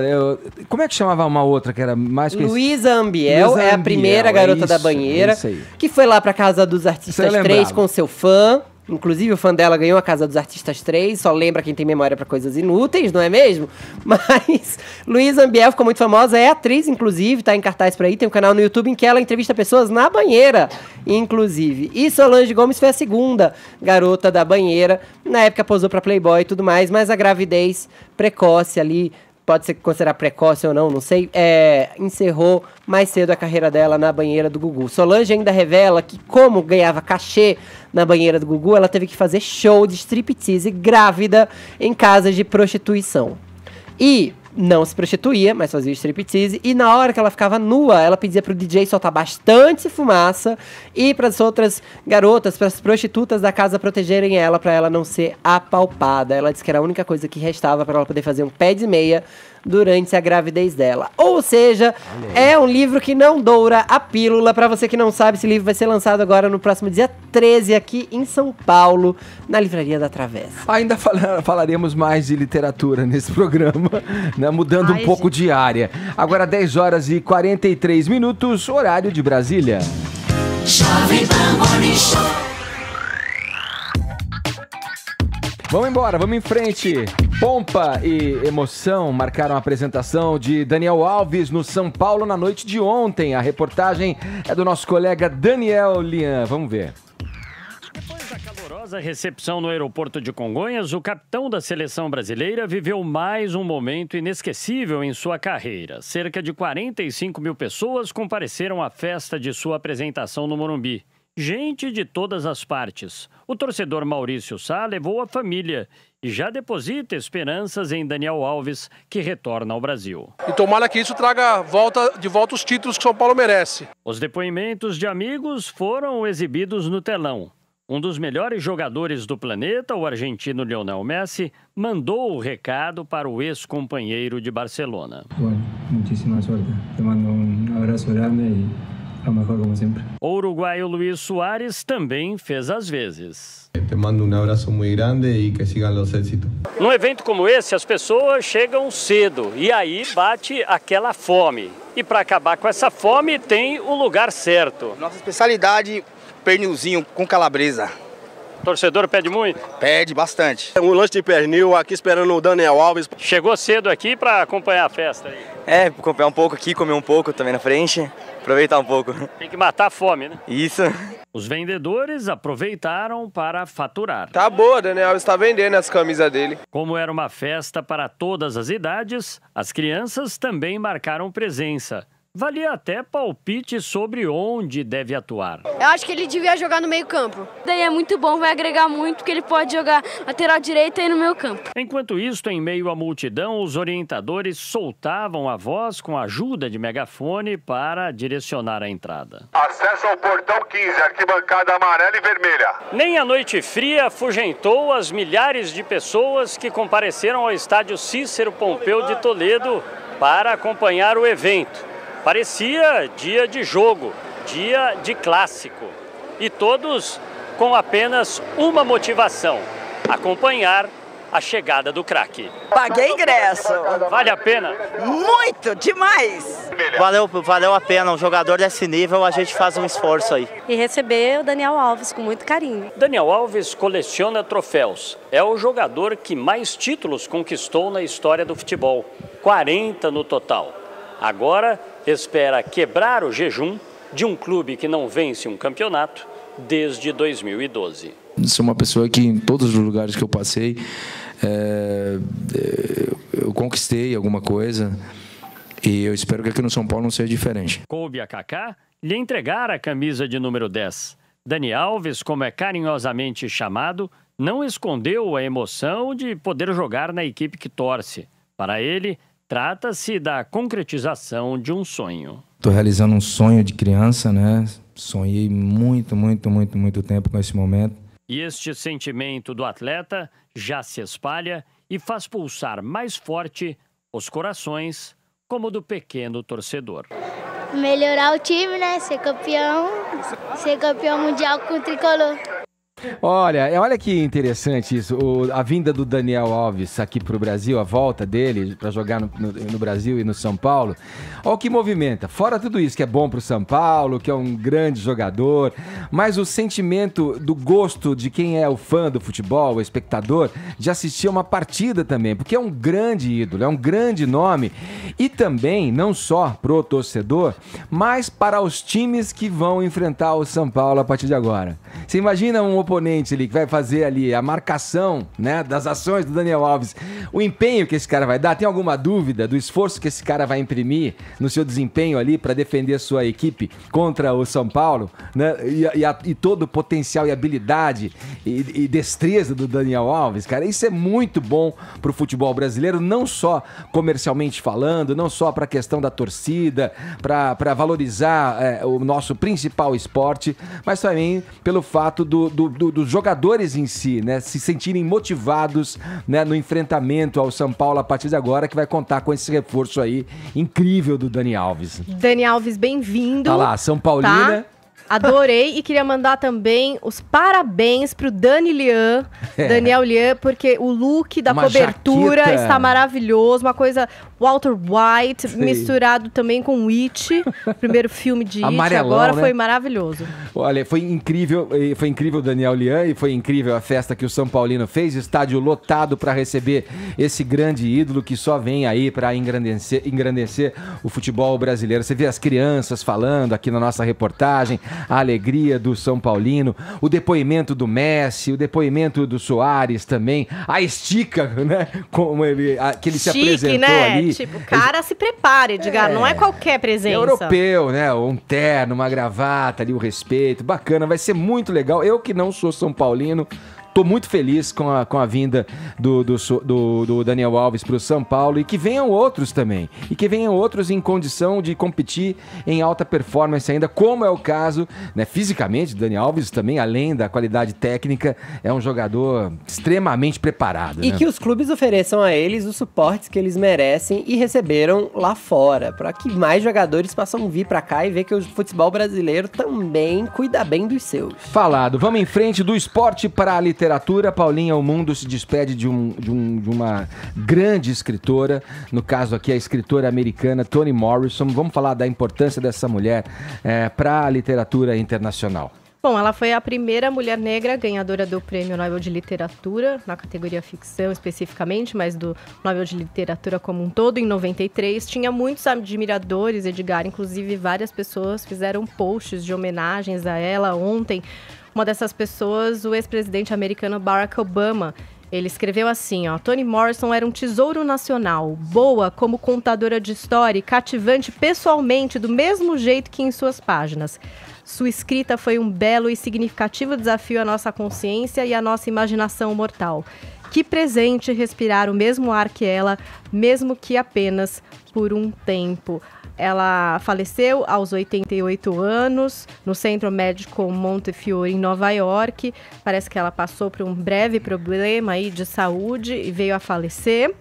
Como é que chamava uma outra que era mais conhecida? Luísa Ambiel Luísa é a Ambiel, primeira é garota da isso, banheira, é isso aí. que foi lá pra Casa dos Isso eu Artistas lembrava. 3 com seu fã. Inclusive, o fã dela ganhou a Casa dos Artistas 3. Só lembra quem tem memória pra coisas inúteis, não é mesmo? Mas Luísa Ambiel ficou muito famosa. É atriz, inclusive. Tá em cartaz por aí. Tem um canal no YouTube em que ela entrevista pessoas na banheira, inclusive. E Solange Gomes foi a segunda garota da banheira. Na época posou pra Playboy e tudo mais. Mas a gravidez precoce ali... Pode ser considerar precoce ou não sei, encerrou mais cedo a carreira dela na banheira do Gugu. Solange ainda revela que, como ganhava cachê na banheira do Gugu, ela teve que fazer show de striptease grávida em casas de prostituição. E não se prostituía, mas fazia striptease. E na hora que ela ficava nua, ela pedia pro DJ soltar bastante fumaça e pras outras garotas, pras prostitutas da casa protegerem ela, pra ela não ser apalpada. Ela disse que era a única coisa que restava pra ela poder fazer um pé de meia durante a gravidez dela. Ou seja, é um livro que não doura a pílula. Pra você que não sabe, esse livro vai ser lançado agora no próximo dia 13 aqui em São Paulo, na Livraria da Travessa. Ainda falaremos mais de literatura nesse programa, né? Mudando um pouco de área. Agora 10 horas e 43 minutos, horário de Brasília. Jovem Pan Morning Show. Vamos embora, vamos em frente. Pompa e emoção marcaram a apresentação de Daniel Alves no São Paulo na noite de ontem. A reportagem é do nosso colega Daniel Lian. Vamos ver. Depois da calorosa recepção no aeroporto de Congonhas, o capitão da seleção brasileira viveu mais um momento inesquecível em sua carreira. Cerca de 45 mil pessoas compareceram à festa de sua apresentação no Morumbi. Gente de todas as partes. O torcedor Maurício Sá levou a família e já deposita esperanças em Daniel Alves, que retorna ao Brasil. E tomara que isso traga de volta os títulos que São Paulo merece. Os depoimentos de amigos foram exibidos no telão. Um dos melhores jogadores do planeta, o argentino Lionel Messi, mandou o recado para o ex-companheiro de Barcelona. Bueno, muchísima suerte. Te mando abraço grande e lo mejor como sempre. O uruguaio Luiz Soares também fez as vezes. Te mando abraço muito grande e que sigam os éxitos. Num evento como esse, as pessoas chegam cedo e aí bate aquela fome. E para acabar com essa fome, tem o lugar certo. Nossa especialidade, pernilzinho com calabresa. Torcedor pede muito? Pede bastante. Um lanche de pernil aqui esperando o Daniel Alves. Chegou cedo aqui para acompanhar a festa aí? Acompanhar um pouco aqui, comer um pouco também na frente, aproveitar um pouco. Tem que matar a fome, né? Isso. Os vendedores aproveitaram para faturar. Tá boa, Daniel Alves está vendendo as camisas dele. Como era uma festa para todas as idades, as crianças também marcaram presença. Valia até palpite sobre onde deve atuar. Eu acho que ele devia jogar no meio campo. Daí é muito bom, vai agregar muito, porque ele pode jogar lateral direita e no meio campo. Enquanto isso, em meio à multidão, os orientadores soltavam a voz com a ajuda de megafone para direcionar a entrada. Acesso ao portão 15, arquibancada amarela e vermelha. Nem a noite fria afugentou as milhares de pessoas que compareceram ao estádio Cícero Pompeu de Toledo para acompanhar o evento. Parecia dia de jogo, dia de clássico. E todos com apenas uma motivação: acompanhar a chegada do craque. Paguei ingresso. Vale a pena? Muito, demais. Valeu a pena. Um jogador desse nível, a gente faz um esforço aí. E receber o Daniel Alves com muito carinho. Daniel Alves coleciona troféus. É o jogador que mais títulos conquistou na história do futebol. 40 no total. Agora espera quebrar o jejum de um clube que não vence um campeonato desde 2012. Sou uma pessoa que em todos os lugares que eu passei, eu conquistei alguma coisa e eu espero que aqui no São Paulo não seja diferente. Coube a Kaká lhe entregar a camisa de número 10. Dani Alves, como é carinhosamente chamado, não escondeu a emoção de poder jogar na equipe que torce. Para ele, trata-se da concretização de um sonho. Estou realizando um sonho de criança, né? Sonhei muito tempo com esse momento. E este sentimento do atleta já se espalha e faz pulsar mais forte os corações, como o do pequeno torcedor. Melhorar o time, né? Ser campeão mundial com o tricolor. Olha que interessante isso, a vinda do Daniel Alves aqui pro Brasil, a volta dele para jogar no Brasil e no São Paulo. Olha o que movimenta, fora tudo isso que é bom pro São Paulo, que é um grande jogador, mas o sentimento do gosto de quem é o fã do futebol, o espectador, de assistir uma partida também, porque é um grande ídolo, é um grande nome, e também, não só pro torcedor, mas para os times que vão enfrentar o São Paulo a partir de agora. Você imagina um oponente ali que vai fazer ali a marcação, né, das ações do Daniel Alves, o empenho que esse cara vai dar, tem alguma dúvida do esforço que esse cara vai imprimir no seu desempenho ali para defender a sua equipe contra o São Paulo, né, e todo o potencial e habilidade e destreza do Daniel Alves, cara, isso é muito bom pro futebol brasileiro, não só comercialmente falando, não só para a questão da torcida, para valorizar o nosso principal esporte, mas também pelo fato dos jogadores em si, né, se sentirem motivados, né, no enfrentamento ao São Paulo a partir de agora, que vai contar com esse reforço aí incrível do Dani Alves. Dani Alves, bem-vindo. Tá lá, São Paulina. Tá? Adorei e queria mandar também os parabéns pro Daniel Lian, porque o look da cobertura jaqueta está maravilhoso, uma coisa Walter White, sim, misturado também com It, primeiro filme de It, agora, né? Foi maravilhoso. Olha, foi incrível o Daniel Lian e foi incrível a festa que o São Paulino fez, estádio lotado para receber esse grande ídolo que só vem aí para engrandecer o futebol brasileiro. Você vê as crianças falando aqui na nossa reportagem, a alegria do São Paulino, o depoimento do Messi, o depoimento do Soares também, a estica, né, como que ele se apresentou, né? Ali. Tipo, o cara se prepare, não é qualquer presença. Europeu, né, um terno, uma gravata ali, o respeito, bacana, vai ser muito legal. Eu que não sou São Paulino, tô muito feliz com a vinda do Daniel Alves para o São Paulo e que venham outros também. E que venham outros em condição de competir em alta performance ainda, como é o caso, né, fisicamente, do Daniel Alves também, além da qualidade técnica, é um jogador extremamente preparado. E né? Que os clubes ofereçam a eles os suportes que eles merecem e receberam lá fora, para que mais jogadores possam vir para cá e ver que o futebol brasileiro também cuida bem dos seus. Falado. Vamos em frente do esporte para a literatura. Paulinha, o mundo se despede de uma grande escritora, no caso aqui a escritora americana Toni Morrison. Vamos falar da importância dessa mulher para a literatura internacional. Bom, ela foi a primeira mulher negra ganhadora do Prêmio Nobel de Literatura, na categoria ficção especificamente, mas do Nobel de Literatura como um todo, em 93. Tinha muitos admiradores, Edgar, inclusive várias pessoas fizeram posts de homenagens a ela ontem. Uma dessas pessoas, o ex-presidente americano Barack Obama. Ele escreveu assim, ó: Toni Morrison era um tesouro nacional, boa como contadora de história e cativante pessoalmente do mesmo jeito que em suas páginas. Sua escrita foi um belo e significativo desafio à nossa consciência e à nossa imaginação mortal. Que presente respirar o mesmo ar que ela, mesmo que apenas por um tempo. Ela faleceu aos 88 anos no Centro Médico Montefiore, em Nova York. Parece que ela passou por um breve problema aí de saúde e veio a falecer.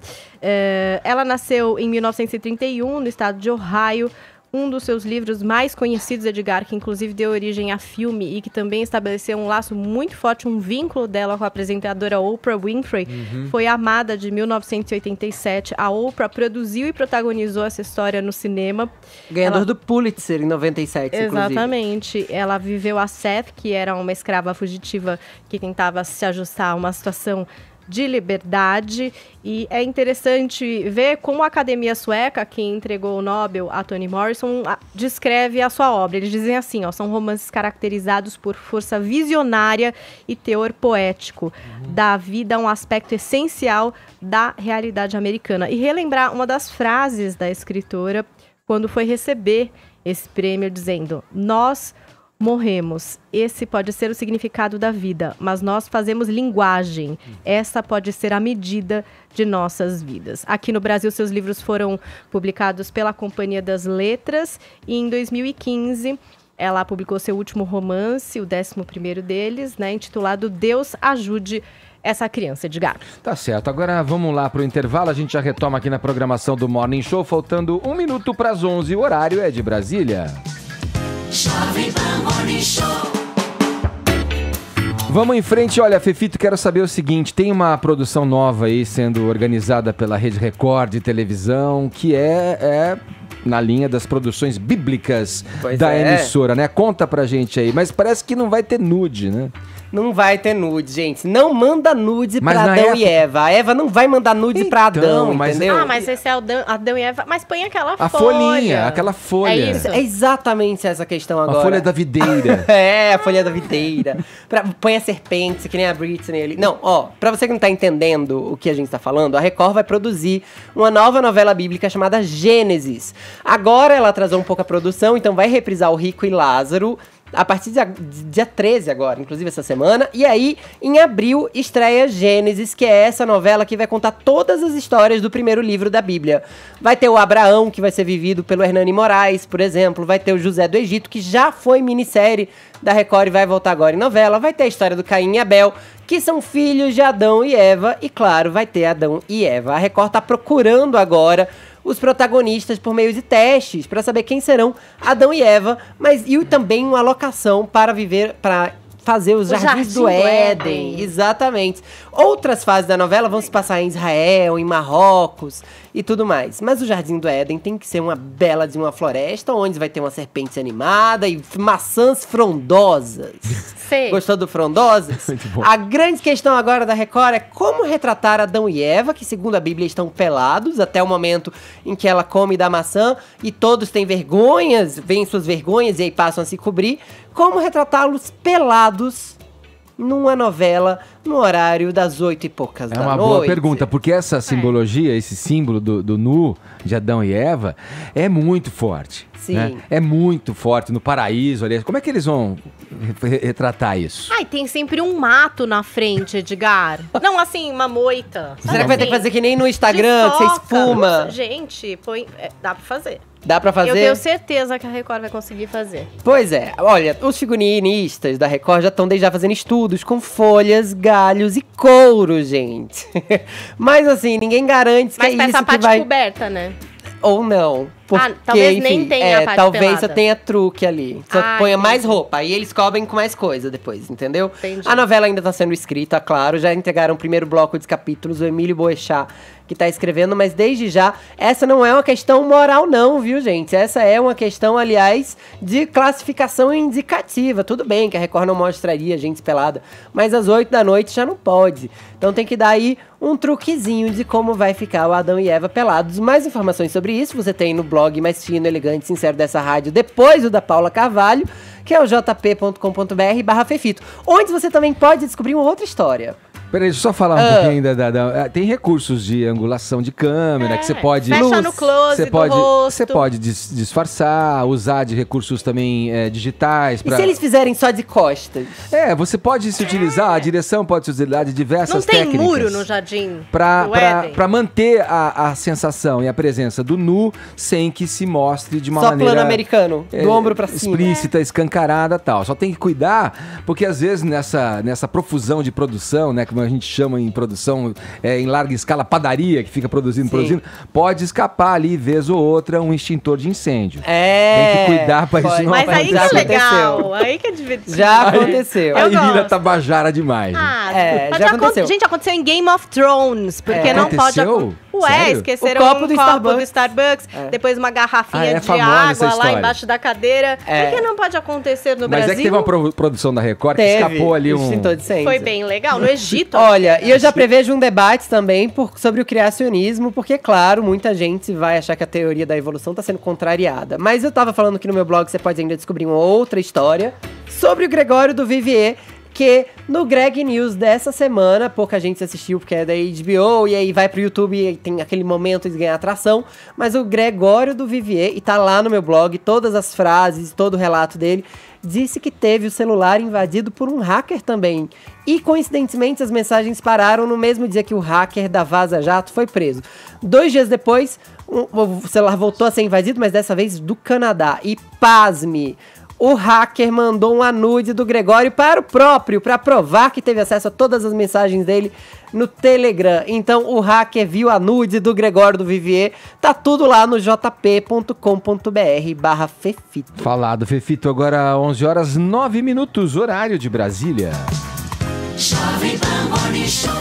Ela nasceu em 1931, no estado de Ohio. Um dos seus livros mais conhecidos, Edgar, que inclusive deu origem a filme e que também estabeleceu um laço muito forte, um vínculo dela com a apresentadora Oprah Winfrey, foi Amada, de 1987. A Oprah produziu e protagonizou essa história no cinema. Ganhador do Pulitzer em 97, exatamente. Inclusive. Ela viveu a Seth, que era uma escrava fugitiva que tentava se ajustar a uma situação de liberdade, e é interessante ver como a Academia Sueca, que entregou o Nobel a Toni Morrison, descreve a sua obra. Eles dizem assim, ó: são romances caracterizados por força visionária e teor poético, dá vida a um aspecto essencial da realidade americana. E relembrar uma das frases da escritora quando foi receber esse prêmio, dizendo: nós Morremos. Esse pode ser o significado da vida, mas nós fazemos linguagem. Essa pode ser a medida de nossas vidas. Aqui no Brasil, seus livros foram publicados pela Companhia das Letras e em 2015 ela publicou seu último romance, o 11º deles, né, intitulado Deus Ajude Essa Criança, Edgar. Tá certo. Agora vamos lá pro intervalo. A gente já retoma aqui na programação do Morning Show, faltando 1 minuto para as 11. O horário é de Brasília. Jovem Pan Morning Show. Vamos em frente. Olha, Fefito, quero saber o seguinte. Tem uma produção nova aí sendo organizada pela Rede Record de televisão, que é na linha das produções bíblicas da emissora, né? Conta pra gente aí. Mas parece que não vai ter nude, né? Não vai ter nude, gente. Não manda nude pra Adão e Eva. A Eva não vai mandar nude pra Adão, entendeu? Ah, mas esse é Adão e Eva. Mas põe aquela folha. A folhinha, aquela folha. É isso. É exatamente essa questão agora. A folha da videira. A folha da videira. Põe a serpente, que nem a Britney ali. Não, ó, pra você que não tá entendendo o que a gente tá falando, a Record vai produzir uma nova novela bíblica chamada Gênesis. Agora ela atrasou um pouco a produção, então vai reprisar o Rico e Lázaro a partir de dia 13 agora, inclusive essa semana. E aí, em abril, estreia Gênesis, que é essa novela que vai contar todas as histórias do primeiro livro da Bíblia. Vai ter o Abraão, que vai ser vivido pelo Hernani Moraes, por exemplo. Vai ter o José do Egito, que já foi minissérie da Record e vai voltar agora em novela. Vai ter a história do Caim e Abel, que são filhos de Adão e Eva. E claro, vai ter Adão e Eva. A Record tá procurando agora os protagonistas por meio de testes para saber quem serão Adão e Eva, mas e também uma locação para fazer os Jardins do Éden. Exatamente. Outras fases da novela vão se passar em Israel, em Marrocos e tudo mais. Mas o Jardim do Éden tem que ser uma bela de uma floresta, onde vai ter uma serpente animada e maçãs frondosas. Sei. Gostou do frondosas? Muito bom. A grande questão agora da Record é como retratar Adão e Eva, que segundo a Bíblia estão pelados, até o momento em que ela come da maçã e todos têm vergonhas, veem suas vergonhas e aí passam a se cobrir. Como retratá-los pelados numa novela no horário das 8 e poucas da noite? É uma boa pergunta, porque essa simbologia, esse símbolo do nu de Adão e Eva é muito forte. Sim. Né? É muito forte no paraíso ali. Como é que eles vão retratar isso? Ai, tem sempre um mato na frente, Edgar. Não, assim, uma moita. Será que vai ter que fazer que nem no Instagram, que você espuma? Gente, dá pra fazer. Dá pra fazer? Eu tenho certeza que a Record vai conseguir fazer. Pois é. Olha, os figurinistas da Record já estão desde já fazendo estudos com folhas, galhos e couro, gente. Mas assim, ninguém garante que é isso que vai... Mas essa parte coberta, né? Ou não. Porque, talvez enfim, nem tenha a parte talvez pelada. só tenha truque ali. Só ponha mais roupa. Aí eles cobrem com mais coisa depois, entendeu? Entendi. A novela ainda tá sendo escrita, claro. Já entregaram o primeiro bloco de capítulos, o Emílio Boechat, que tá escrevendo. Mas desde já, essa não é uma questão moral não, viu, gente? Essa é uma questão, aliás, de classificação indicativa. Tudo bem que a Record não mostraria gente pelada, mas às 8 da noite já não pode. Então tem que dar aí um truquezinho de como vai ficar o Adão e Eva pelados. Mais informações sobre isso você tem no blog mais fino, elegante e sincero dessa rádio, depois do da Paula Carvalho, que é o jp.com.br/Fefito, onde você também pode descobrir uma outra história. Peraí, deixa eu só falar um pouquinho tem recursos de angulação de câmera que você pode... Fecha no close do rosto. Você pode disfarçar, usar de recursos também digitais. E se eles fizerem só de costas? Você pode se utilizar, a direção pode se utilizar de diversas técnicas. Não tem muro no jardim Pra manter a sensação e a presença do nu sem que se mostre de uma maneira... Só plano americano, do ombro pra cima. Explícita, escancarada e tal. Só tem que cuidar, porque às vezes nessa profusão de produção, né, como a gente chama em produção em larga escala, padaria, que fica produzindo, pode escapar ali, vez ou outra, um extintor de incêndio. Tem que cuidar pra isso não Mas aí que é legal, aconteceu. Aí que é divertido. Já aconteceu. Aí vira tabajara demais. Já aconteceu. Gente, aconteceu em Game of Thrones, porque não pode... Sério? Esqueceram o copo do Starbucks, depois uma garrafinha de água lá embaixo da cadeira. Por que não pode acontecer no Brasil? Mas é que teve uma produção da Record que escapou ali Foi bem legal, no Egito. Olha, e eu já prevejo um debate também sobre o criacionismo, porque, claro, muita gente vai achar que a teoria da evolução está sendo contrariada. Mas eu tava falando que no meu blog você pode ainda descobrir uma outra história sobre o Gregório do Vivier, que no Greg News dessa semana, pouca gente assistiu porque é da HBO, e aí vai pro YouTube e tem aquele momento de ganhar atração, mas o Gregório do Vivier, e tá lá no meu blog, todas as frases, todo o relato dele, disse que teve o celular invadido por um hacker também. E, coincidentemente, as mensagens pararam no mesmo dia que o hacker da Vaza Jato foi preso. 2 dias depois, o celular voltou a ser invadido, mas dessa vez do Canadá. E, pasme, o hacker mandou uma nude do Gregório para o próprio, para provar que teve acesso a todas as mensagens dele no Telegram. Então o hacker viu a nude do Gregório do Vivier. Tá tudo lá no jp.com.br/Fefito. Falado, Fefito. Agora 11h09, horário de Brasília. Jovem Pan Morning Show.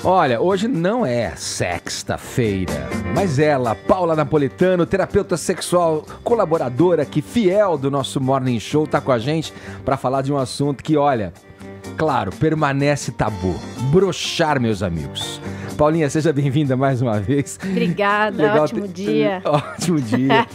Olha, hoje não é sexta-feira, mas ela, Paula Napolitano, terapeuta sexual, colaboradora aqui, fiel do nosso Morning Show, tá com a gente para falar de um assunto que, olha, claro, permanece tabu. Broxar, meus amigos. Paulinha, seja bem-vinda mais uma vez. Obrigada, ótimo dia. Ótimo dia.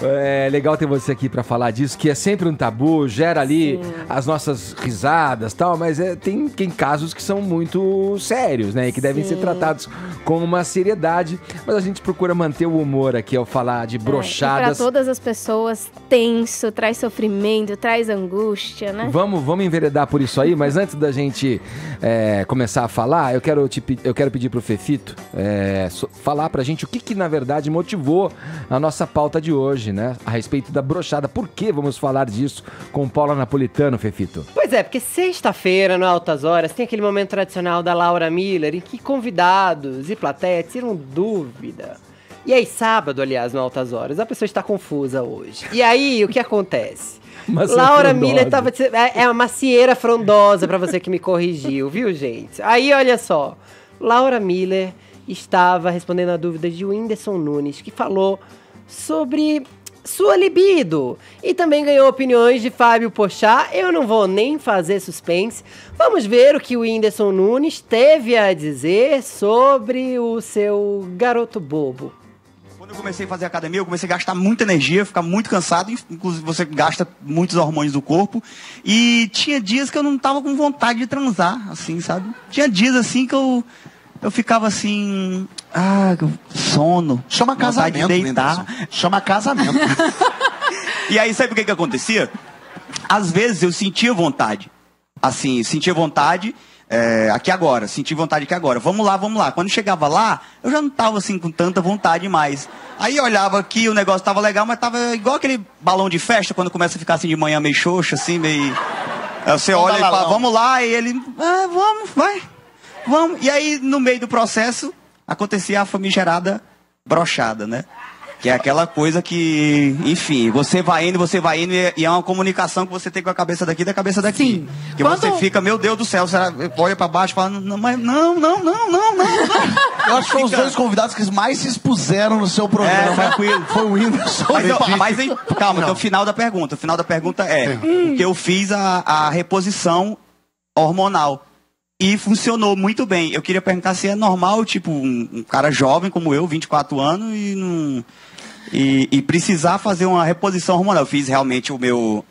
É legal ter você aqui para falar disso, que é sempre um tabu, gera ali as nossas risadas e tal, mas tem casos que são muito sérios, né? E que devem ser tratados com uma seriedade, mas a gente procura manter o humor aqui ao falar de broxadas. Para todas as pessoas, tenso, traz sofrimento, traz angústia, né? Vamos enveredar por isso aí, mas antes da gente começar a falar, eu quero pedir pro Fefito falar pra gente o que na verdade motivou a nossa pauta de hoje, né? A respeito da broxada. Por que vamos falar disso com Paula Napolitano, Fefito? Pois é, porque sexta-feira, no Altas Horas, tem aquele momento tradicional da Laura Miller, em que convidados e plateia tiram dúvida. E aí, sábado, aliás, no Altas Horas, a pessoa está confusa hoje. E aí, o que acontece? Laura Miller tava... É uma macieira frondosa pra você que me corrigiu, viu, gente? Aí, olha só. Laura Miller estava respondendo a dúvida de Whindersson Nunes, que falou sobre sua libido. E também ganhou opiniões de Fábio Pochá. Eu não vou nem fazer suspense. Vamos ver o que o Whindersson Nunes teve a dizer sobre o seu garoto bobo. Quando eu comecei a fazer academia, eu comecei a gastar muita energia, ficar muito cansado, inclusive você gasta muitos hormônios do corpo, e tinha dias que eu não tava com vontade de transar, assim, sabe? Tinha dias assim que eu ficava assim, sono. Chama casamento, de deitar. Chama casamento. E aí, sabe o que acontecia? Às vezes eu sentia vontade, assim, aqui agora, senti vontade aqui agora, vamos lá. Quando chegava lá, eu já não tava assim com tanta vontade mais. Aí eu olhava aqui, o negócio tava legal, mas tava igual aquele balão de festa, quando começa a ficar assim de manhã meio xoxo, assim, meio... Você olha e fala, vamos lá, e ele, vamos. E aí, no meio do processo, acontecia a famigerada broxada, né? Que é aquela coisa que, enfim, você vai indo e é uma comunicação que você tem com a cabeça daqui e da cabeça daqui. Sim. Que você fica, meu Deus do céu, você olha pra baixo e fala, não. Eu acho que foram os dois convidados que mais se expuseram no seu programa. Tranquilo. Foi o Whindersson. Mas calma, então o final da pergunta. O final da pergunta é que eu fiz a reposição hormonal. E funcionou muito bem. Eu queria perguntar se é normal, tipo, um cara jovem como eu, 24 anos, e precisar fazer uma reposição hormonal. Eu fiz realmente o meu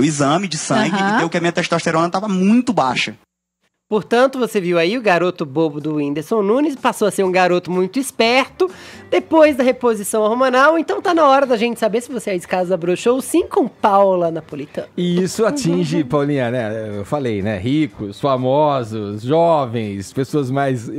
exame de sangue e deu que a minha testosterona estava muito baixa. Portanto, você viu aí o garoto bobo do Whindersson Nunes, passou a ser um garoto muito esperto depois da reposição hormonal. Então tá na hora da gente saber se você aí de casa broxou, sim, com Paula Napolitano. E isso atinge, Paulinha, né? Eu falei, né? Ricos, famosos, jovens, pessoas mais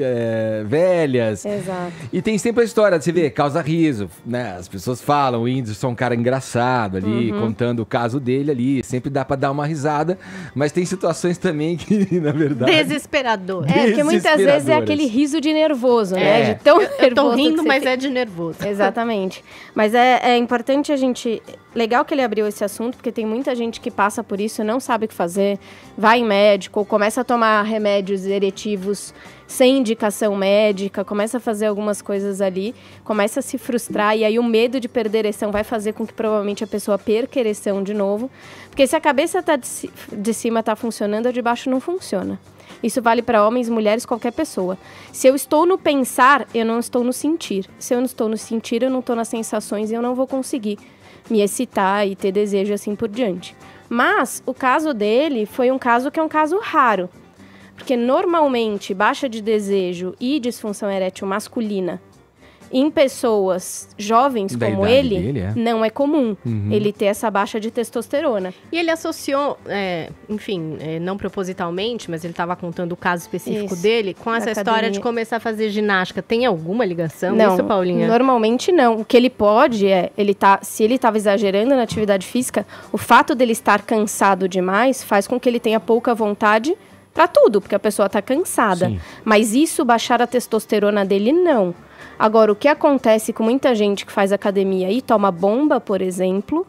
velhas. Exato. E tem sempre a história, você vê, causa riso, né? As pessoas falam, o Whindersson é um cara engraçado ali, contando o caso dele ali. Sempre dá pra dar uma risada, mas tem situações também que, na verdade... Desesperador. Porque muitas vezes é aquele riso de nervoso, né? De tão nervoso. Eu tô rindo, mas é de nervoso. Exatamente. Mas é importante a gente... Legal que ele abriu esse assunto, porque tem muita gente que passa por isso e não sabe o que fazer, vai em médico, começa a tomar remédios eretivos sem indicação médica, começa a fazer algumas coisas ali, começa a se frustrar, e aí o medo de perder ereção vai fazer com que provavelmente a pessoa perca ereção de novo, porque se a cabeça de cima tá funcionando, a de baixo não funciona. Isso vale para homens, mulheres, qualquer pessoa. Se eu estou no pensar, eu não estou no sentir. Se eu não estou no sentir, eu não estou nas sensações e eu não vou conseguir me excitar e ter desejo assim por diante. Mas o caso dele foi um caso que é um caso raro. Porque normalmente baixa de desejo e disfunção erétil masculina em pessoas jovens Da como idade ele, dele, é. não é comum Uhum. ele ter essa baixa de testosterona. E ele associou, não propositalmente, mas ele estava contando o caso específico Isso, dele com essa da história academia. de começar a fazer ginástica. Tem alguma ligação Não, isso, Paulinha? normalmente não. O que ele pode se ele estava exagerando na atividade física, o fato dele estar cansado demais faz com que ele tenha pouca vontade para tudo, porque a pessoa está cansada. Sim. Mas isso baixar a testosterona dele, não. Agora, o que acontece com muita gente que faz academia e toma bomba, por exemplo,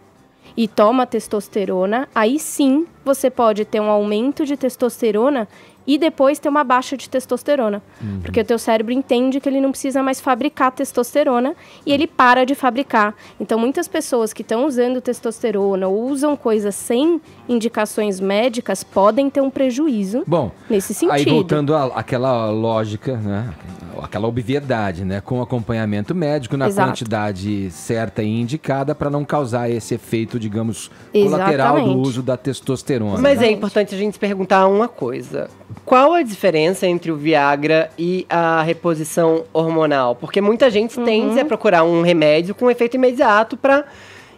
e toma testosterona, aí sim você pode ter um aumento de testosterona e depois ter uma baixa de testosterona. Uhum. Porque o teu cérebro entende que ele não precisa mais fabricar testosterona e ele para de fabricar. Então, muitas pessoas que estão usando testosterona ou usam coisas sem indicações médicas podem ter um prejuízo nesse sentido. Aí voltando àquela lógica, né? Aquela obviedade, né? Com acompanhamento médico na Exato. quantidade certa e indicada para não causar esse efeito, digamos, colateral do Exatamente. uso da testosterona. Mas é importante a gente se perguntar uma coisa. Qual a diferença entre o Viagra e a reposição hormonal? Porque muita gente tende a procurar um remédio com efeito imediato para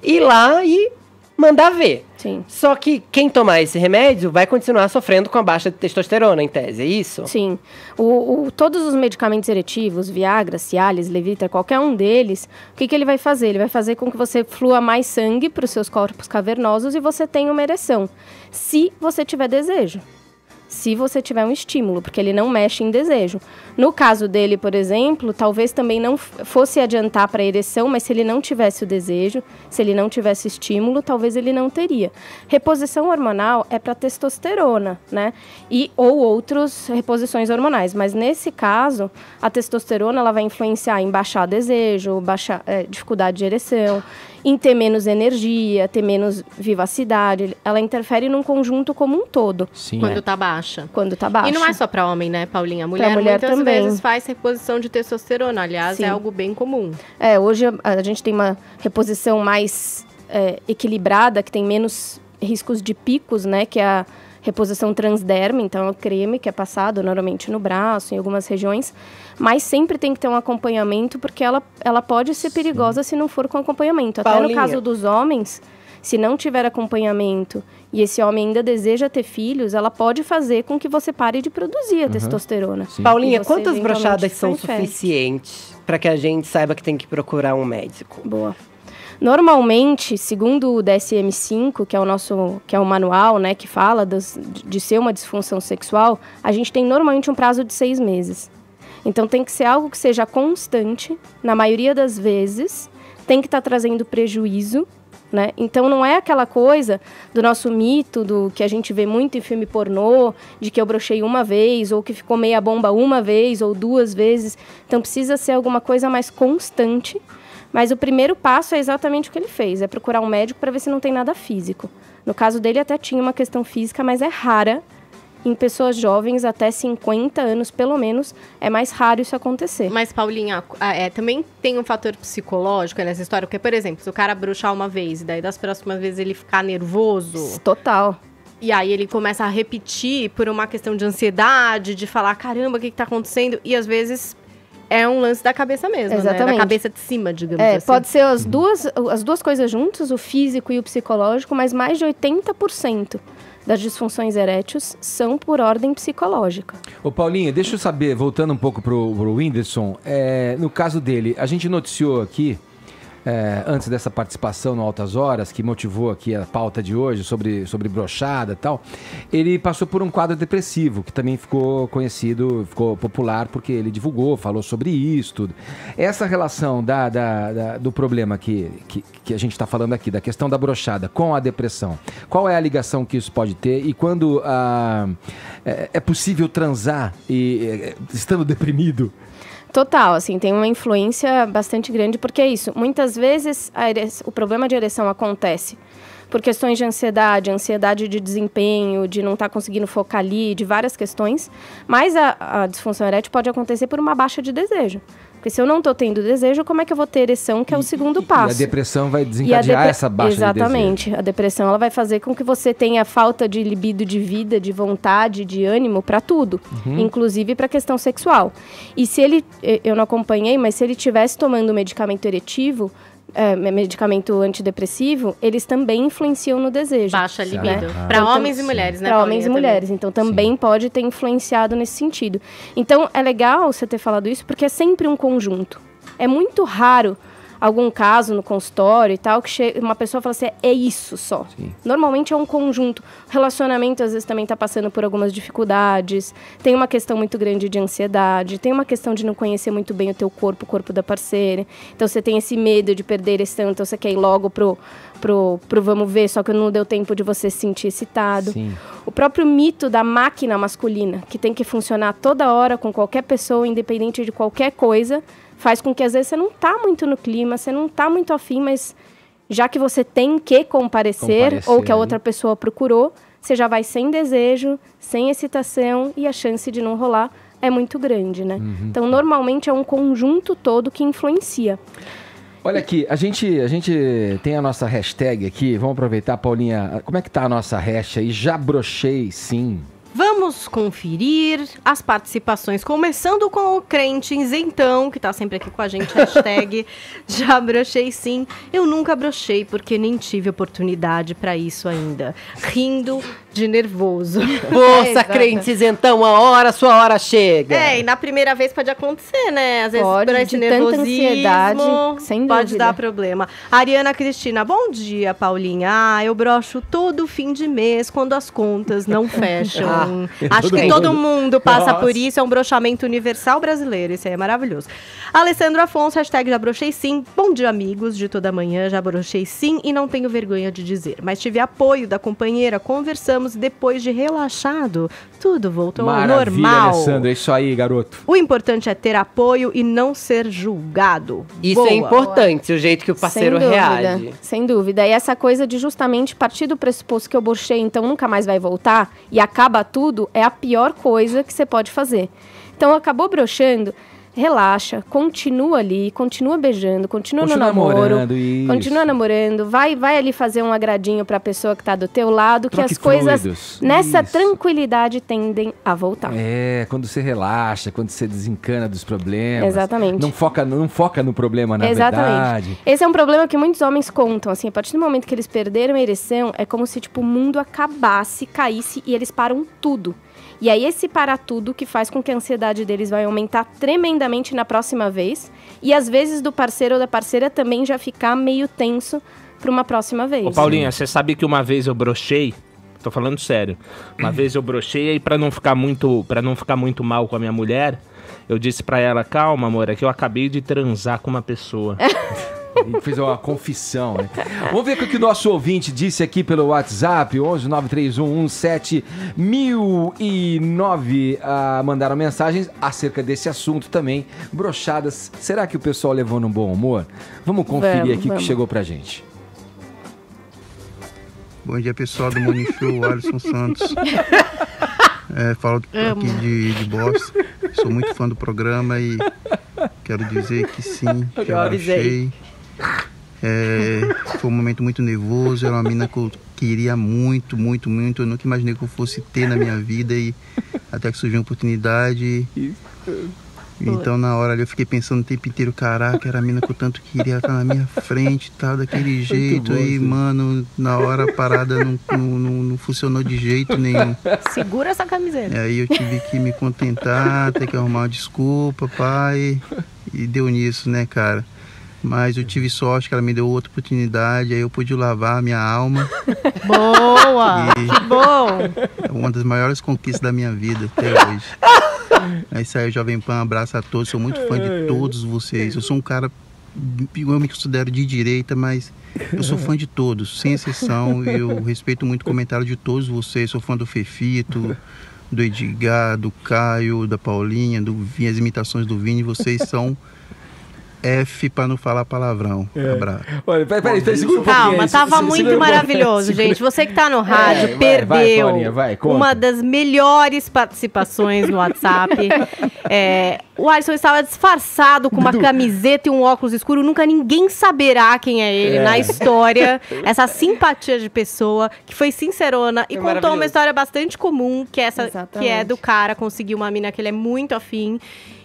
ir lá e mandar ver. Sim. Só que quem tomar esse remédio vai continuar sofrendo com a baixa de testosterona, em tese, é isso? Sim. Todos os medicamentos eretivos, Viagra, Cialis, Levitra, qualquer um deles, o que ele vai fazer? Ele vai fazer com que você flua mais sangue para os seus corpos cavernosos e você tenha uma ereção. Se você tiver desejo. Se você tiver um estímulo, porque ele não mexe em desejo. No caso dele, por exemplo, talvez também não fosse adiantar para a ereção, mas se ele não tivesse o desejo, se ele não tivesse estímulo, talvez ele não teria. Reposição hormonal é para testosterona, né? Ou outras reposições hormonais. Mas nesse caso, a testosterona ela vai influenciar em baixar desejo, baixar dificuldade de ereção, em ter menos energia, ter menos vivacidade. Ela interfere num conjunto como um todo. Sim. Quando tá baixa. Quando tá baixa. E não é só para homem, né, Paulinha? A mulher muitas também. vezes faz reposição de testosterona. Aliás, Sim. é algo bem comum. Hoje a gente tem uma reposição mais equilibrada, que tem menos riscos de picos, né? Que é a reposição transderme, então é o creme que é passado normalmente no braço, em algumas regiões. Mas sempre tem que ter um acompanhamento, porque ela pode ser perigosa se não for com acompanhamento. Até Paulinha. no caso dos homens, se não tiver acompanhamento e esse homem ainda deseja ter filhos, ela pode fazer com que você pare de produzir a testosterona. Paulinha, E você quantas eventualmente brochadas são ficar infértil. suficientes para que a gente saiba que tem que procurar um médico? Boa. Normalmente, segundo o DSM-5, que é o manual, né, que fala de ser uma disfunção sexual, a gente tem normalmente um prazo de 6 meses. Então tem que ser algo que seja constante, na maioria das vezes, tem que estar trazendo prejuízo, né? Então não é aquela coisa do nosso mito, do que a gente vê muito em filme pornô, de que eu brochei uma vez, ou que ficou meia bomba uma vez, ou 2 vezes. Então precisa ser alguma coisa mais constante. Mas o primeiro passo é exatamente o que ele fez, é procurar um médico para ver se não tem nada físico. No caso dele até tinha uma questão física, mas é rara. Em pessoas jovens, até 50 anos, pelo menos, é mais raro isso acontecer. Mas, Paulinha, também tem um fator psicológico nessa história, porque, por exemplo, se o cara bruxar uma vez e daí das próximas vezes ele ficar nervoso... Total. E aí ele começa a repetir por uma questão de ansiedade, de falar, caramba, o que tá acontecendo? E às vezes... é um lance da cabeça mesmo, Exatamente. né? Da cabeça de cima, digamos assim. Pode ser as duas coisas juntas, o físico e o psicológico, mas mais de 80% das disfunções eréteis são por ordem psicológica. Ô Paulinha, deixa eu saber, voltando um pouco pro Whindersson, no caso dele, a gente noticiou aqui, antes dessa participação no Altas Horas, que motivou aqui a pauta de hoje sobre brochada e tal, ele passou por um quadro depressivo, que também ficou conhecido, ficou popular, porque ele divulgou, falou sobre isso, tudo. Essa relação do problema que a gente está falando aqui, da questão da brochada com a depressão, qual é a ligação que isso pode ter e quando é possível transar estando deprimido? Total, assim, tem uma influência bastante grande, porque é isso, muitas vezes o problema de ereção acontece por questões de ansiedade de desempenho, de não estar conseguindo focar ali, de várias questões, mas a disfunção erétil pode acontecer por uma baixa de desejo. Porque se eu não tô tendo desejo, como é que eu vou ter ereção, que é o segundo passo? E a depressão vai desencadear essa baixa Exatamente. de desejo. A depressão ela vai fazer com que você tenha falta de libido, de vida, de vontade, de ânimo para tudo. Inclusive para a questão sexual. E se ele, eu não acompanhei, mas se ele estivesse tomando medicamento eretivo, medicamento antidepressivo, eles também influenciam no desejo. Baixa libido. Para homens e mulheres, né? Para homens e mulheres. Então, também pode ter influenciado nesse sentido. Então, é legal você ter falado isso, porque é sempre um conjunto. É muito raro algum caso no consultório e tal, que uma pessoa fala assim, é isso só. Sim. Normalmente é um conjunto. O relacionamento, às vezes, também está passando por algumas dificuldades, tem uma questão muito grande de ansiedade, tem uma questão de não conhecer muito bem o teu corpo, o corpo da parceira. Então, você tem esse medo de perder ereção, então você quer ir logo pro vamos ver, só que não deu tempo de você se sentir excitado. Sim. O próprio mito da máquina masculina, que tem que funcionar toda hora com qualquer pessoa, independente de qualquer coisa, faz com que às vezes você não tá muito no clima, você não tá muito afim, mas já que você tem que comparecer ou que a outra pessoa procurou, você já vai sem desejo, sem excitação e a chance de não rolar é muito grande, né? Então, normalmente é um conjunto todo que influencia. Olha aqui, a gente tem a nossa hashtag aqui, vamos aproveitar, Paulinha, como é que tá a nossa hashtag aí? Já brochei, sim. Vamos conferir as participações, começando com o Crentes, então, que tá sempre aqui com a gente, hashtag já brochei sim. Eu nunca brochei porque nem tive oportunidade pra isso ainda. Rindo de nervoso. Força, Crentes, então, sua hora chega. E na primeira vez pode acontecer, né? Às vezes pode, por esse nervosismo, sem dúvida. Pode dar problema. Ariana Cristina, bom dia, Paulinha. Eu brocho todo fim de mês quando as contas não fecham. Acho que todo mundo passa por isso, é um brochamento universal brasileiro, isso aí é maravilhoso. Alessandro Afonso, hashtag já brochei sim. Bom dia, amigos de toda manhã, já brochei sim e não tenho vergonha de dizer. Mas tive apoio da companheira, conversamos depois de relaxado, tudo voltou ao normal. Alessandro, é isso aí, garoto. O importante é ter apoio e não ser julgado. Isso é importante, o jeito que o parceiro reage. Sem dúvida. E essa coisa de justamente partir do pressuposto que eu brochei, então nunca mais vai voltar, e acaba tudo, é a pior coisa que você pode fazer. Então, acabou broxando, relaxa, continua ali, continua beijando, continua no namoro, continua namorando, vai ali fazer um agradinho pra pessoa que tá do teu lado, que as coisas nessa tranquilidade tendem a voltar. Quando você relaxa, quando você desencana dos problemas. Exatamente. Não foca no problema, na verdade. Esse é um problema que muitos homens contam, assim, a partir do momento que eles perderam a ereção, é como se, tipo, o mundo acabasse, caísse e eles param tudo. E aí esse parar tudo que faz com que a ansiedade deles vai aumentar tremendamente na próxima vez. E às vezes do parceiro ou da parceira também já ficar meio tenso para uma próxima vez. Ô Paulinha, você sabe que uma vez eu brochei, tô falando sério, uma vez eu brochei e para não ficar muito mal com a minha mulher, eu disse para ela, calma amor, é que eu acabei de transar com uma pessoa. E fez uma confissão, né? Vamos ver o que o nosso ouvinte disse aqui pelo WhatsApp, 11-931-17-1009. Mandaram mensagens acerca desse assunto também. Brochadas, será que o pessoal levou no bom humor? Vamos conferir aqui o que chegou pra gente. Bom dia, pessoal do Morning Show, Alisson Santos. Falo aqui de Boss. Sou muito fã do programa e quero dizer que sim, já brochei. Foi um momento muito nervoso, era uma mina que eu queria muito, muito, muito. Eu nunca imaginei que eu fosse ter na minha vida e até que surgiu uma oportunidade. Então na hora ali eu fiquei pensando o tempo inteiro, caraca, era a mina que eu tanto queria estar na minha frente e tal, daquele jeito. Aí, mano, na hora a parada não funcionou de jeito nenhum. Segura essa camiseta. Aí eu tive que me contentar, ter que arrumar uma desculpa, pai. E deu nisso, né, cara? Mas eu tive sorte que ela me deu outra oportunidade, aí eu pude lavar a minha alma. Boa! Que bom! É uma das maiores conquistas da minha vida até hoje. É isso aí, Jovem Pan, abraço a todos, sou muito fã de todos vocês. Eu sou um cara, eu me considero de direita, mas eu sou fã de todos, sem exceção. Eu respeito muito o comentário de todos vocês, sou fã do Fefito, do Edgar, do Caio, da Paulinha, do Vini, as imitações do Vini, vocês são F pra não falar palavrão. Abraço. Olha, peraí, segura um pouquinho. Calma, tava muito maravilhoso, gente. Você que tá no rádio perdeu uma das melhores participações no WhatsApp. O Alisson estava disfarçado com uma camiseta e um óculos escuro. Nunca ninguém saberá quem é ele na história. Essa simpatia de pessoa que foi sincerona e contou uma história bastante comum, que é do cara conseguir uma mina que ele é muito afim.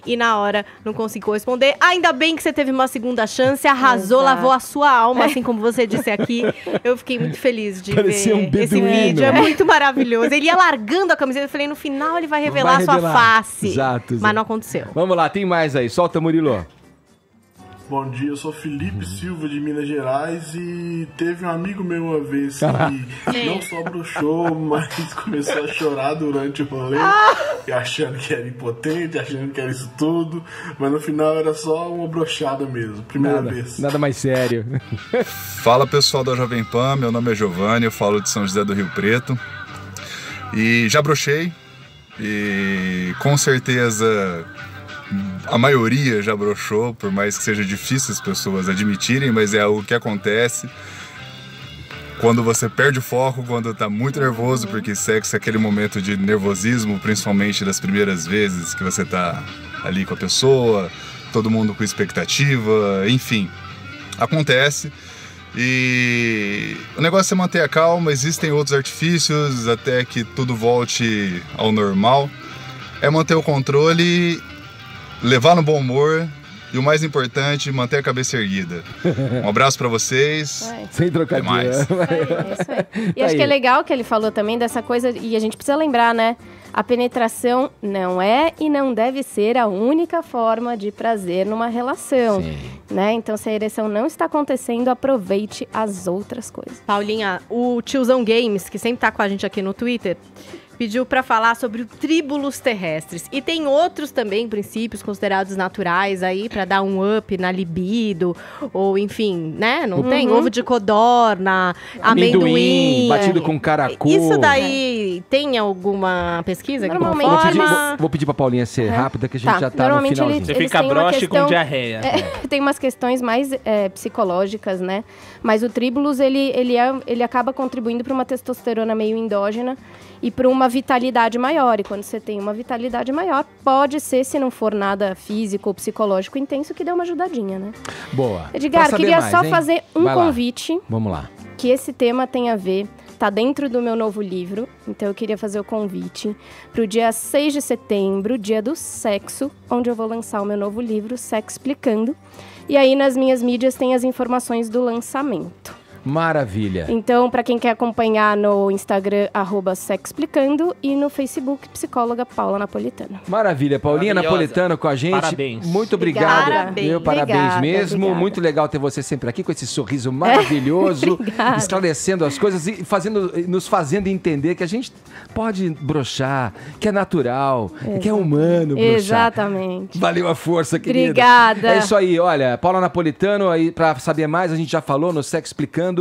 E na hora não conseguiu responder. Ainda bem que você teve uma segunda chance, arrasou, lavou a sua alma, assim como você disse aqui. Eu fiquei muito feliz de ver esse vídeo. É muito maravilhoso. Ele ia largando a camiseta, eu falei, no final ele vai revelar a sua face. Exato. Mas não aconteceu. Vamos lá, tem mais aí. Solta, Murilo. Bom dia, eu sou Felipe Silva de Minas Gerais e teve um amigo meu uma vez que não só broxou, mas começou a chorar durante o rolê, e achando que era impotente, achando que era isso tudo, mas no final era só uma broxada mesmo, primeira vez. Nada mais sério. Fala pessoal da Jovem Pan, meu nome é Giovanni, eu falo de São José do Rio Preto e já broxei e com certeza a maioria já broxou, por mais que seja difícil as pessoas admitirem, mas é algo que acontece quando você perde o foco, quando tá muito nervoso, porque sexo é aquele momento de nervosismo, principalmente das primeiras vezes que você tá ali com a pessoa, todo mundo com expectativa, enfim, acontece. E o negócio é manter a calma, existem outros artifícios até que tudo volte ao normal, é manter o controle, levar no bom humor e o mais importante, manter a cabeça erguida. Um abraço pra vocês. Sem trocadilho. Até mais. Isso aí. E acho que é legal que ele falou também dessa coisa, e a gente precisa lembrar, né? A penetração não é e não deve ser a única forma de prazer numa relação, né? Então, se a ereção não está acontecendo, aproveite as outras coisas. Paulinha, o Tiozão Games, que sempre tá com a gente aqui no Twitter, pediu para falar sobre o tríbulos terrestres. E tem outros também princípios considerados naturais aí para dar um up na libido, ou enfim, né? Não tem? Ovo de codorna, amendoim. Batido com caracu. Isso daí tem alguma pesquisa que conforma? Vou pedir pra Paulinha ser rápida, que a gente já tá no finalzinho. Você fica broxe com diarreia. Tem umas questões mais psicológicas, né? Mas o tríbulos, ele acaba contribuindo para uma testosterona meio endógena e para uma vitalidade maior. E quando você tem uma vitalidade maior, pode ser, se não for nada físico ou psicológico intenso, que dê uma ajudadinha, né? Boa. Edgar, queria só fazer um convite. Vamos lá. Que esse tema tem a ver, tá dentro do meu novo livro, então eu queria fazer o convite pro dia 6 de setembro, dia do sexo, onde eu vou lançar o meu novo livro, Sexo Explicando. E aí nas minhas mídias tem as informações do lançamento. Maravilha. Então, para quem quer acompanhar no Instagram, @sexplicando e no Facebook, psicóloga Paula Napolitano. Maravilha. Paulinha Napolitano com a gente. Parabéns. Muito obrigado. Parabéns. Parabéns mesmo. Obrigada. Muito legal ter você sempre aqui com esse sorriso maravilhoso, esclarecendo as coisas e nos fazendo entender que a gente pode broxar, que é natural, que é humano broxar. Exatamente. Valeu a força, querida. Obrigada. É isso aí. Olha, Paula Napolitano, aí para saber mais, a gente já falou no Sexplicando.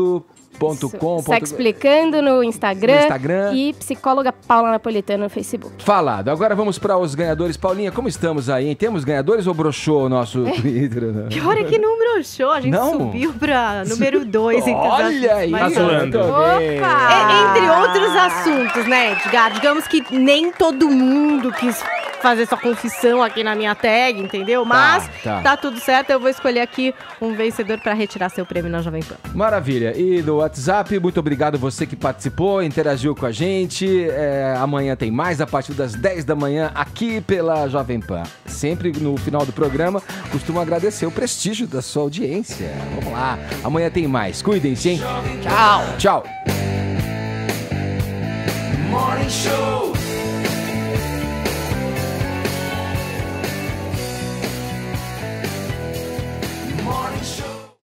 Sexo Explicando no Instagram e psicóloga Paula Napolitano no Facebook. Falado. Agora vamos para os ganhadores. Paulinha, como estamos aí, hein? Temos ganhadores ou broxou o nosso Twitter? Né? Pior é que não broxou, a gente subiu para número 2. Olha aí, tá zoando. Entre outros assuntos, né, Edgar? Digamos que nem todo mundo quis fazer sua confissão aqui na minha tag, entendeu? Mas tá tudo certo, eu vou escolher aqui um vencedor para retirar seu prêmio na Jovem Pan. Maravilha. E do WhatsApp, muito obrigado você que participou, interagiu com a gente. Amanhã tem mais, a partir das 10 da manhã, aqui pela Jovem Pan. Sempre no final do programa, costumo agradecer o prestígio da sua audiência. Vamos lá, amanhã tem mais. Cuidem-se, hein? Tchau. Tchau. Morning Show.